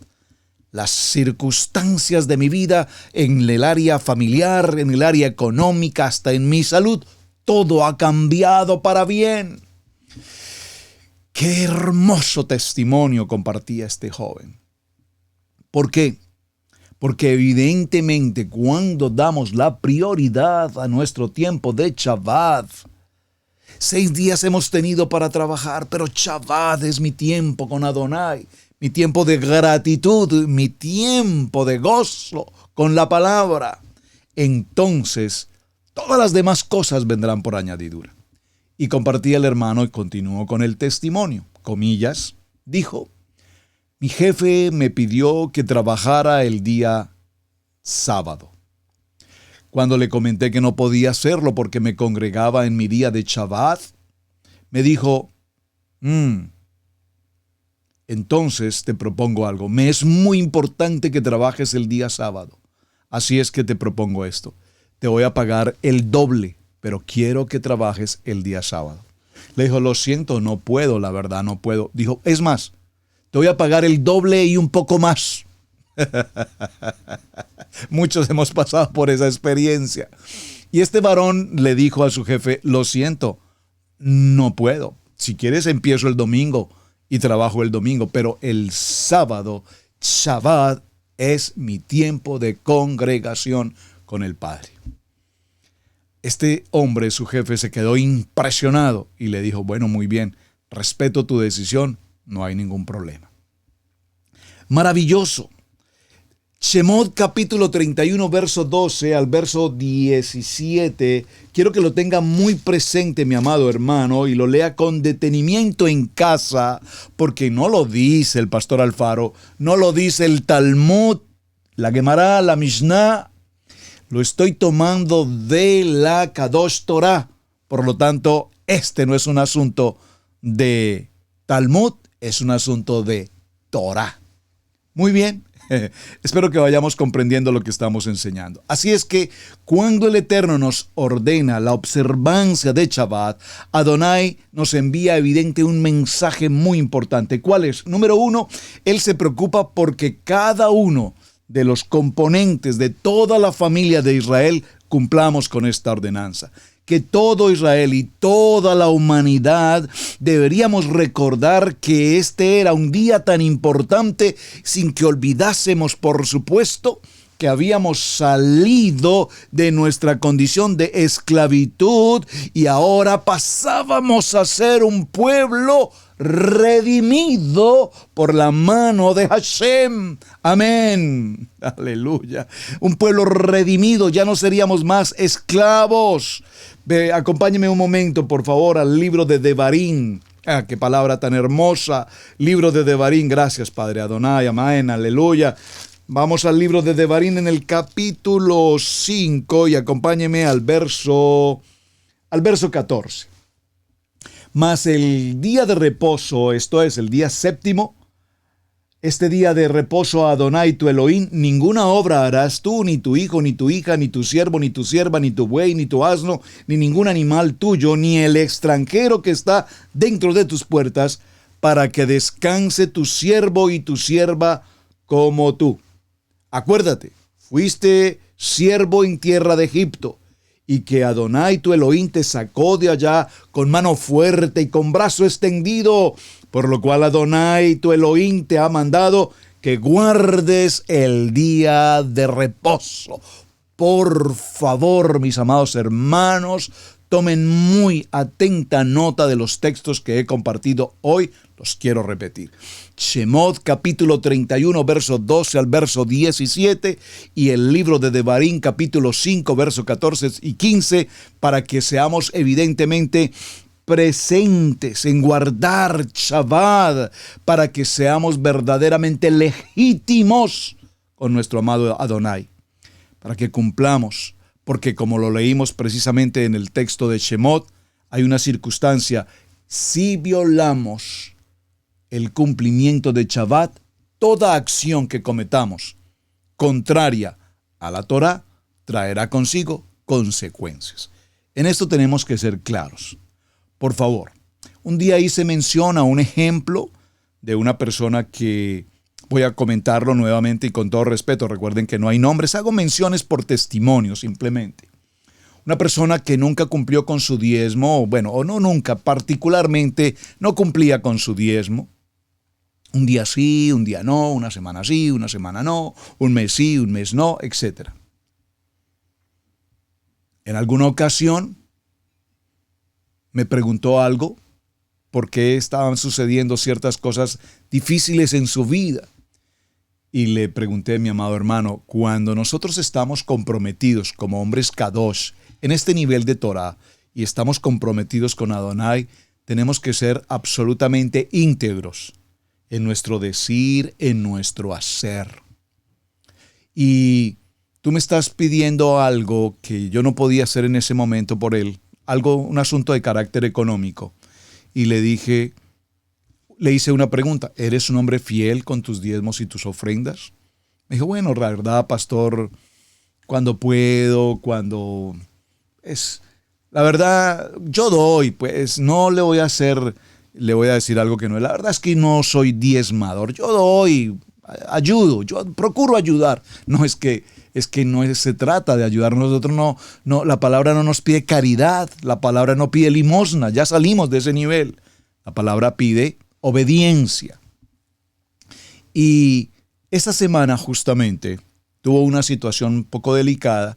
las circunstancias de mi vida en el área familiar, en el área económica, hasta en mi salud, todo ha cambiado para bien. Qué hermoso testimonio compartía este joven. ¿Por qué? Porque evidentemente cuando damos la prioridad a nuestro tiempo de Shabbat, 6 días hemos tenido para trabajar, pero Shabbat es mi tiempo con Adonai, mi tiempo de gratitud, mi tiempo de gozo con la palabra. Entonces, todas las demás cosas vendrán por añadidura. Y compartía el hermano y continuó con el testimonio. Comillas, dijo: mi jefe me pidió que trabajara el día sábado. Cuando le comenté que no podía hacerlo porque me congregaba en mi día de Shabbat, me dijo: entonces te propongo algo. Me es muy importante que trabajes el día sábado. Así es que te propongo esto. Te voy a pagar el doble, pero quiero que trabajes el día sábado. Le dijo: lo siento, no puedo, la verdad, no puedo. Dijo: es más, te voy a pagar el doble y un poco más. Muchos hemos pasado por esa experiencia. Y este varón le dijo a su jefe: lo siento, no puedo. Si quieres empiezo el domingo y trabajo el domingo, pero el sábado, Shabbat, es mi tiempo de congregación con el Padre. Este hombre, su jefe, se quedó impresionado y le dijo: bueno, muy bien, respeto tu decisión, no hay ningún problema. Maravilloso. Shemot capítulo 31, verso 12 al verso 17. Quiero que lo tenga muy presente, mi amado hermano, y lo lea con detenimiento en casa, porque no lo dice el pastor Alfaro, no lo dice el Talmud, la Gemara, la Mishnah. Lo estoy tomando de la Kadosh Torah. Por lo tanto, este no es un asunto de Talmud, es un asunto de Torah. Muy bien. Espero que vayamos comprendiendo lo que estamos enseñando. Así es que cuando el Eterno nos ordena la observancia de Shabbat, Adonai nos envía evidente un mensaje muy importante. ¿Cuál es? Número 1, Él se preocupa porque cada uno de los componentes de toda la familia de Israel cumplamos con esta ordenanza. Que todo Israel y toda la humanidad deberíamos recordar que este era un día tan importante, sin que olvidásemos, por supuesto, que habíamos salido de nuestra condición de esclavitud y ahora pasábamos a ser un pueblo redimido por la mano de Hashem. Amén. Aleluya. Un pueblo redimido, ya no seríamos más esclavos. Acompáñeme un momento, por favor, al libro de Devarim. Qué palabra tan hermosa. Libro de Devarim. Gracias, Padre Adonai. Amén. Aleluya. Vamos al libro de Devarim en el capítulo 5 y acompáñeme al verso 14. Mas el día de reposo, esto es el día séptimo, este día de reposo a Adonai tu Elohim, ninguna obra harás tú, ni tu hijo, ni tu hija, ni tu siervo, ni tu sierva, ni tu buey, ni tu asno, ni ningún animal tuyo, ni el extranjero que está dentro de tus puertas, para que descanse tu siervo y tu sierva como tú. Acuérdate, fuiste siervo en tierra de Egipto, y que Adonai tu Elohim te sacó de allá con mano fuerte y con brazo extendido, por lo cual Adonai tu Elohim te ha mandado que guardes el día de reposo. Por favor, mis amados hermanos, tomen muy atenta nota de los textos que he compartido hoy. Los quiero repetir. Shemot capítulo 31, verso 12 al verso 17 y el libro de Devarim capítulo 5, verso 14 y 15, para que seamos evidentemente presentes en guardar Shabbat, para que seamos verdaderamente legítimos con nuestro amado Adonai, para que cumplamos, porque como lo leímos precisamente en el texto de Shemot, hay una circunstancia: si violamos el cumplimiento de Shabbat, toda acción que cometamos contraria a la Torah traerá consigo consecuencias. En esto tenemos que ser claros. Por favor, un día ahí se menciona un ejemplo de una persona que voy a comentarlo nuevamente y con todo respeto. Recuerden que no hay nombres, hago menciones por testimonio simplemente. Una persona que nunca cumplió con su diezmo, o no nunca, particularmente no cumplía con su diezmo. Un día sí, un día no, una semana sí, una semana no, un mes sí, un mes no, etc. En alguna ocasión me preguntó algo, por qué estaban sucediendo ciertas cosas difíciles en su vida. Y le pregunté, mi amado hermano, cuando nosotros estamos comprometidos como hombres kadosh en este nivel de Torah y estamos comprometidos con Adonai, tenemos que ser absolutamente íntegros en nuestro decir, en nuestro hacer. Y tú me estás pidiendo algo que yo no podía hacer en ese momento por él, un asunto de carácter económico. Y le hice una pregunta, ¿eres un hombre fiel con tus diezmos y tus ofrendas? Me dijo, bueno, la verdad, pastor, cuando puedo, la verdad, yo doy, pues no le voy a decir algo que no es. La verdad es que no soy diezmador, yo doy, ayudo, yo procuro ayudar. No es que no se trata de ayudar. Nosotros no, la palabra no nos pide caridad, la palabra no pide limosna, ya salimos de ese nivel. La palabra pide obediencia. Y esta semana justamente tuvo una situación un poco delicada,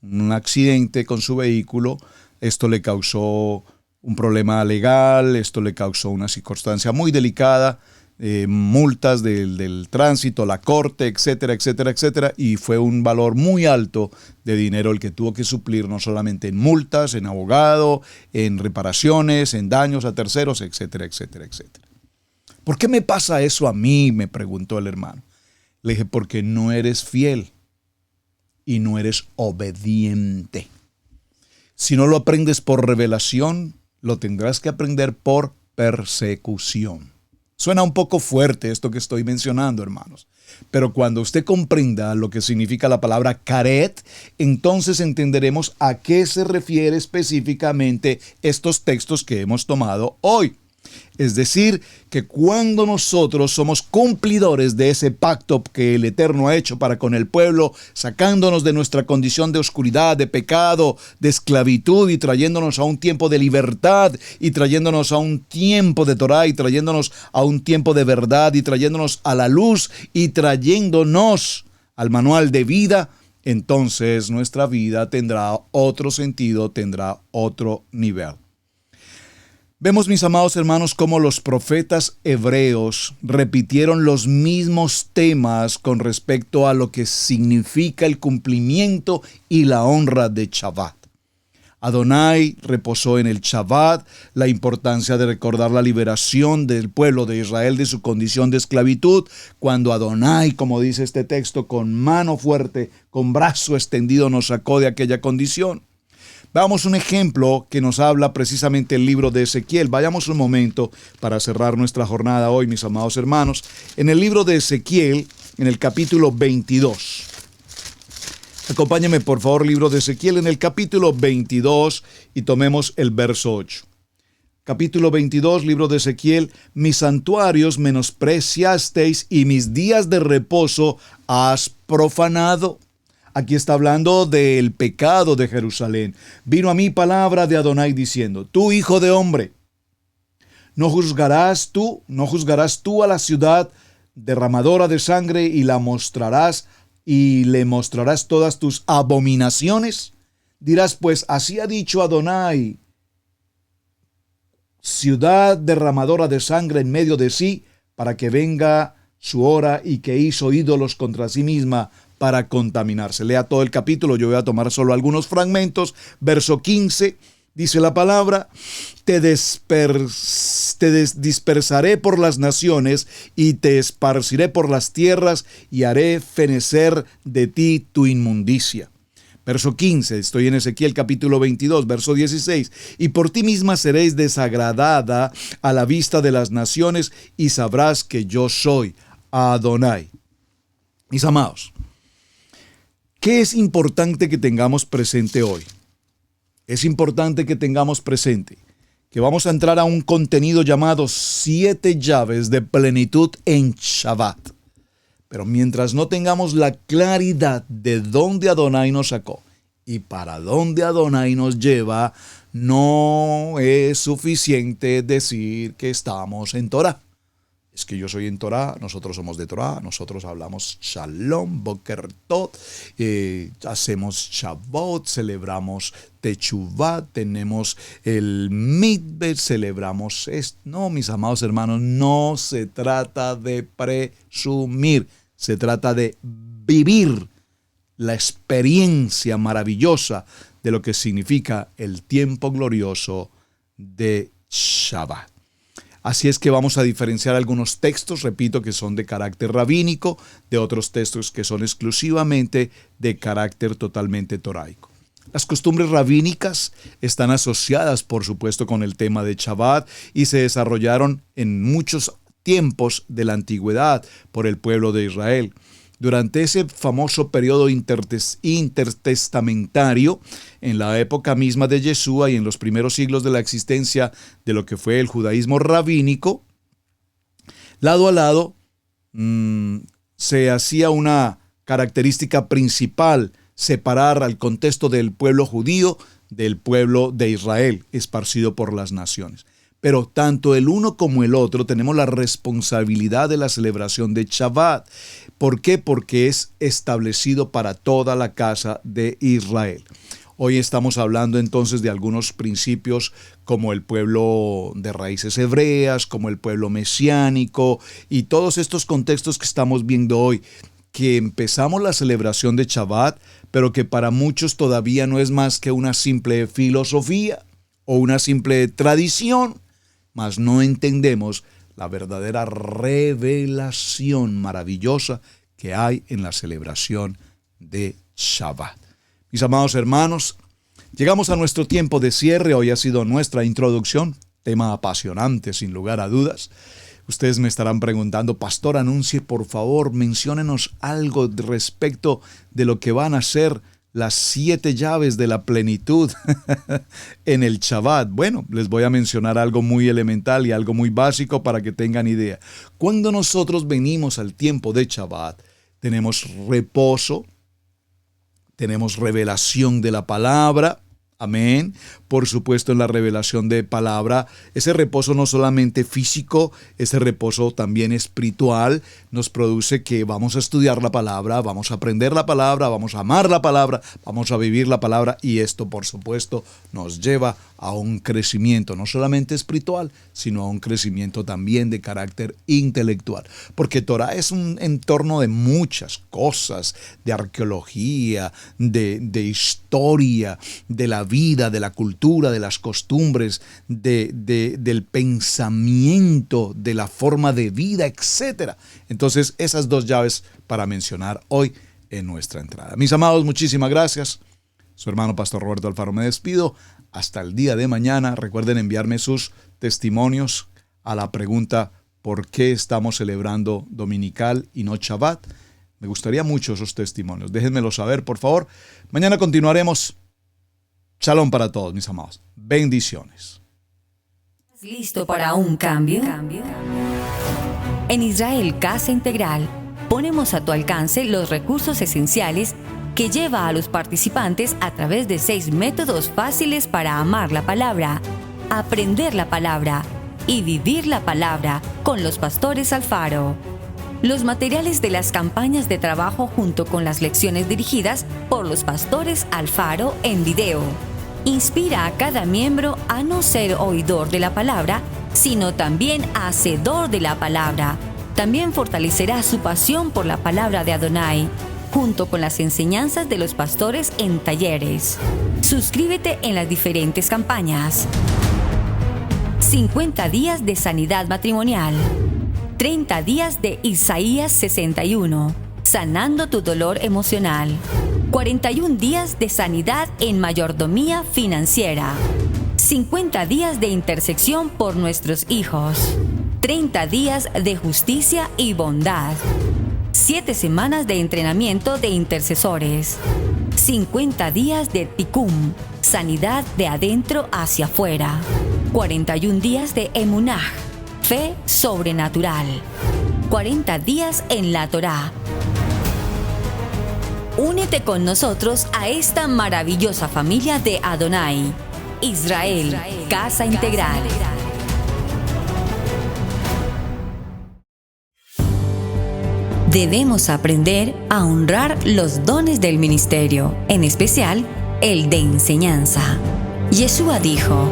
un accidente con su vehículo. Esto le causó un problema legal, esto le causó una circunstancia muy delicada, multas del tránsito, la corte, etcétera, etcétera, etcétera, y fue un valor muy alto de dinero el que tuvo que suplir, no solamente en multas, en abogado, en reparaciones, en daños a terceros, etcétera, etcétera, etcétera. ¿Por qué me pasa eso a mí?, me preguntó el hermano. Le dije, porque no eres fiel y no eres obediente. Si no lo aprendes por revelación, lo tendrás que aprender por persecución. Suena un poco fuerte esto que estoy mencionando, hermanos, pero cuando usted comprenda lo que significa la palabra karet, entonces entenderemos a qué se refiere específicamente estos textos que hemos tomado hoy. Es decir, que cuando nosotros somos cumplidores de ese pacto que el Eterno ha hecho para con el pueblo, sacándonos de nuestra condición de oscuridad, de pecado, de esclavitud y trayéndonos a un tiempo de libertad y trayéndonos a un tiempo de Torah y trayéndonos a un tiempo de verdad y trayéndonos a la luz y trayéndonos al manual de vida, entonces nuestra vida tendrá otro sentido, tendrá otro nivel. Vemos, mis amados hermanos, cómo los profetas hebreos repitieron los mismos temas con respecto a lo que significa el cumplimiento y la honra de Shabbat. Adonai reposó en el Shabbat, la importancia de recordar la liberación del pueblo de Israel de su condición de esclavitud, cuando Adonai, como dice este texto, con mano fuerte, con brazo extendido nos sacó de aquella condición. Veamos un ejemplo que nos habla precisamente el libro de Ezequiel. Vayamos un momento para cerrar nuestra jornada hoy, mis amados hermanos. En el libro de Ezequiel, en el capítulo 22. Acompáñeme, por favor, libro de Ezequiel, en el capítulo 22 y tomemos el verso 8. Capítulo 22, libro de Ezequiel. Mis santuarios menospreciasteis y mis días de reposo has profanado. Aquí está hablando del pecado de Jerusalén. Vino a mí palabra de Adonai diciendo, tú, hijo de hombre, ¿no juzgarás tú a la ciudad derramadora de sangre y le mostrarás todas tus abominaciones? Dirás, pues, así ha dicho Adonai, ciudad derramadora de sangre en medio de sí, para que venga su hora y que hizo ídolos contra sí misma para contaminarse. Lea todo el capítulo, yo voy a tomar solo algunos fragmentos. Verso 15, dice la palabra, te dispersaré por las naciones y te esparciré por las tierras y haré fenecer de ti tu inmundicia. Verso 15, estoy en Ezequiel capítulo 22, verso 16. Y por ti misma seréis desagradada a la vista de las naciones y sabrás que yo soy Adonai. Mis amados, ¿Qué es importante que tengamos presente hoy? Es importante que tengamos presente que vamos a entrar a un contenido llamado 7 llaves de plenitud en Shabbat. Pero mientras no tengamos la claridad de dónde Adonai nos sacó y para dónde Adonai nos lleva, no es suficiente decir que estamos en Torah. Es que yo soy en Torah, nosotros somos de Torah, nosotros hablamos Shalom, Boker Tov, hacemos Shavuot, celebramos Techuvah, tenemos el Mikveh, celebramos esto. No, mis amados hermanos, no se trata de presumir, se trata de vivir la experiencia maravillosa de lo que significa el tiempo glorioso de Shabbat. Así es que vamos a diferenciar algunos textos, repito, que son de carácter rabínico, de otros textos que son exclusivamente de carácter totalmente toraico. Las costumbres rabínicas están asociadas, por supuesto, con el tema de Shabbat y se desarrollaron en muchos tiempos de la antigüedad por el pueblo de Israel. Durante ese famoso periodo intertestamentario, en la época misma de Yeshua y en los primeros siglos de la existencia de lo que fue el judaísmo rabínico, lado a lado se hacía una característica principal, separar al contexto del pueblo judío del pueblo de Israel, esparcido por las naciones. Pero tanto el uno como el otro tenemos la responsabilidad de la celebración de Shabbat. ¿Por qué? Porque es establecido para toda la casa de Israel. Hoy estamos hablando entonces de algunos principios como el pueblo de raíces hebreas, como el pueblo mesiánico y todos estos contextos que estamos viendo hoy, que empezamos la celebración de Shabbat, pero que para muchos todavía no es más que una simple filosofía o una simple tradición. Mas no entendemos la verdadera revelación maravillosa que hay en la celebración de Shabbat. Mis amados hermanos, llegamos a nuestro tiempo de cierre. Hoy ha sido nuestra introducción, tema apasionante sin lugar a dudas. Ustedes me estarán preguntando, pastor, anuncie por favor, menciónenos algo respecto de lo que van a ser las 7 llaves de la plenitud en el Shabbat. Bueno, les voy a mencionar algo muy elemental y algo muy básico para que tengan idea. Cuando nosotros venimos al tiempo de Shabbat, tenemos reposo, tenemos revelación de la palabra. Amén. Por supuesto, en la revelación de palabra, ese reposo no solamente físico, ese reposo también espiritual nos produce que vamos a estudiar la palabra, vamos a aprender la palabra, vamos a amar la palabra, vamos a vivir la palabra y esto, por supuesto, nos lleva a un crecimiento, no solamente espiritual, sino a un crecimiento también de carácter intelectual. Porque Torah es un entorno de muchas cosas, de arqueología, de historia, de la vida, de la cultura, de las costumbres, del pensamiento, de la forma de vida, etc. Entonces, esas 2 llaves para mencionar hoy en nuestra entrada. Mis amados, muchísimas gracias. Su hermano Pastor Roberto Alfaro me despido. Hasta el día de mañana. Recuerden enviarme sus testimonios a la pregunta ¿por qué estamos celebrando Dominical y no Shabbat? Me gustaría mucho esos testimonios. Déjenmelo saber, por favor. Mañana continuaremos. Shalom para todos, mis amados. Bendiciones. ¿Listo para un cambio? En Israel Casa Integral ponemos a tu alcance los recursos esenciales que lleva a los participantes a través de 6 métodos fáciles para amar la palabra, aprender la palabra y vivir la palabra con los pastores Alfaro. Los materiales de las campañas de trabajo junto con las lecciones dirigidas por los pastores Alfaro en video. Inspira a cada miembro a no ser oidor de la palabra, sino también hacedor de la palabra. También fortalecerá su pasión por la palabra de Adonai, junto con las enseñanzas de los pastores en talleres. Suscríbete en las diferentes campañas. 50 días de sanidad matrimonial. 30 días de Isaías 61, sanando tu dolor emocional. 41 días de sanidad en mayordomía financiera. 50 días de intersección por nuestros hijos. 30 días de justicia y bondad. 7 semanas de entrenamiento de intercesores, 50 días de Tikkun, sanidad de adentro hacia afuera, 41 días de Emunah, fe sobrenatural, 40 días en la Torá. Únete con nosotros a esta maravillosa familia de Adonai, Israel, Casa Integral. Debemos aprender a honrar los dones del ministerio, en especial el de enseñanza. Yeshua dijo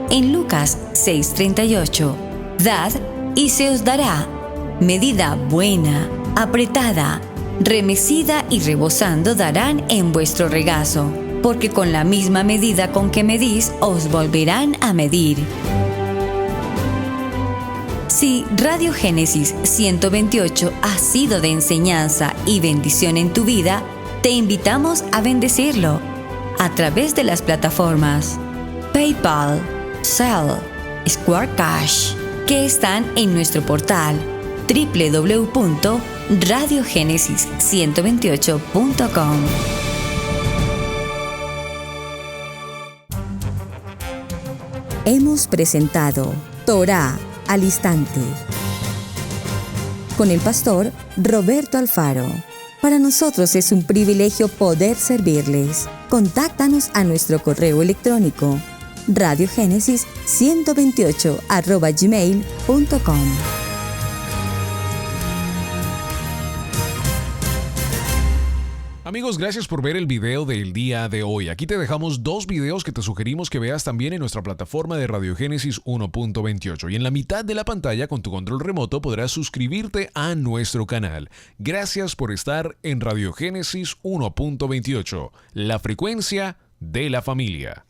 en Lucas 6:38, «Dad y se os dará, medida buena, apretada, remecida y rebosando darán en vuestro regazo, porque con la misma medida con que medís os volverán a medir». Si Radio Génesis 128 ha sido de enseñanza y bendición en tu vida, te invitamos a bendecirlo a través de las plataformas PayPal, Zelle, Square Cash, que están en nuestro portal www.radiogenesis128.com. Hemos presentado Torá al Instante con el pastor Roberto Alfaro. Para nosotros es un privilegio poder servirles. Contáctanos a nuestro correo electrónico radiogenesis128@gmail.com. Amigos, gracias por ver el video del día de hoy. Aquí te dejamos 2 videos que te sugerimos que veas también en nuestra plataforma de Radio Génesis 1.28. Y en la mitad de la pantalla, con tu control remoto, podrás suscribirte a nuestro canal. Gracias por estar en Radio Génesis 1.28, la frecuencia de la familia.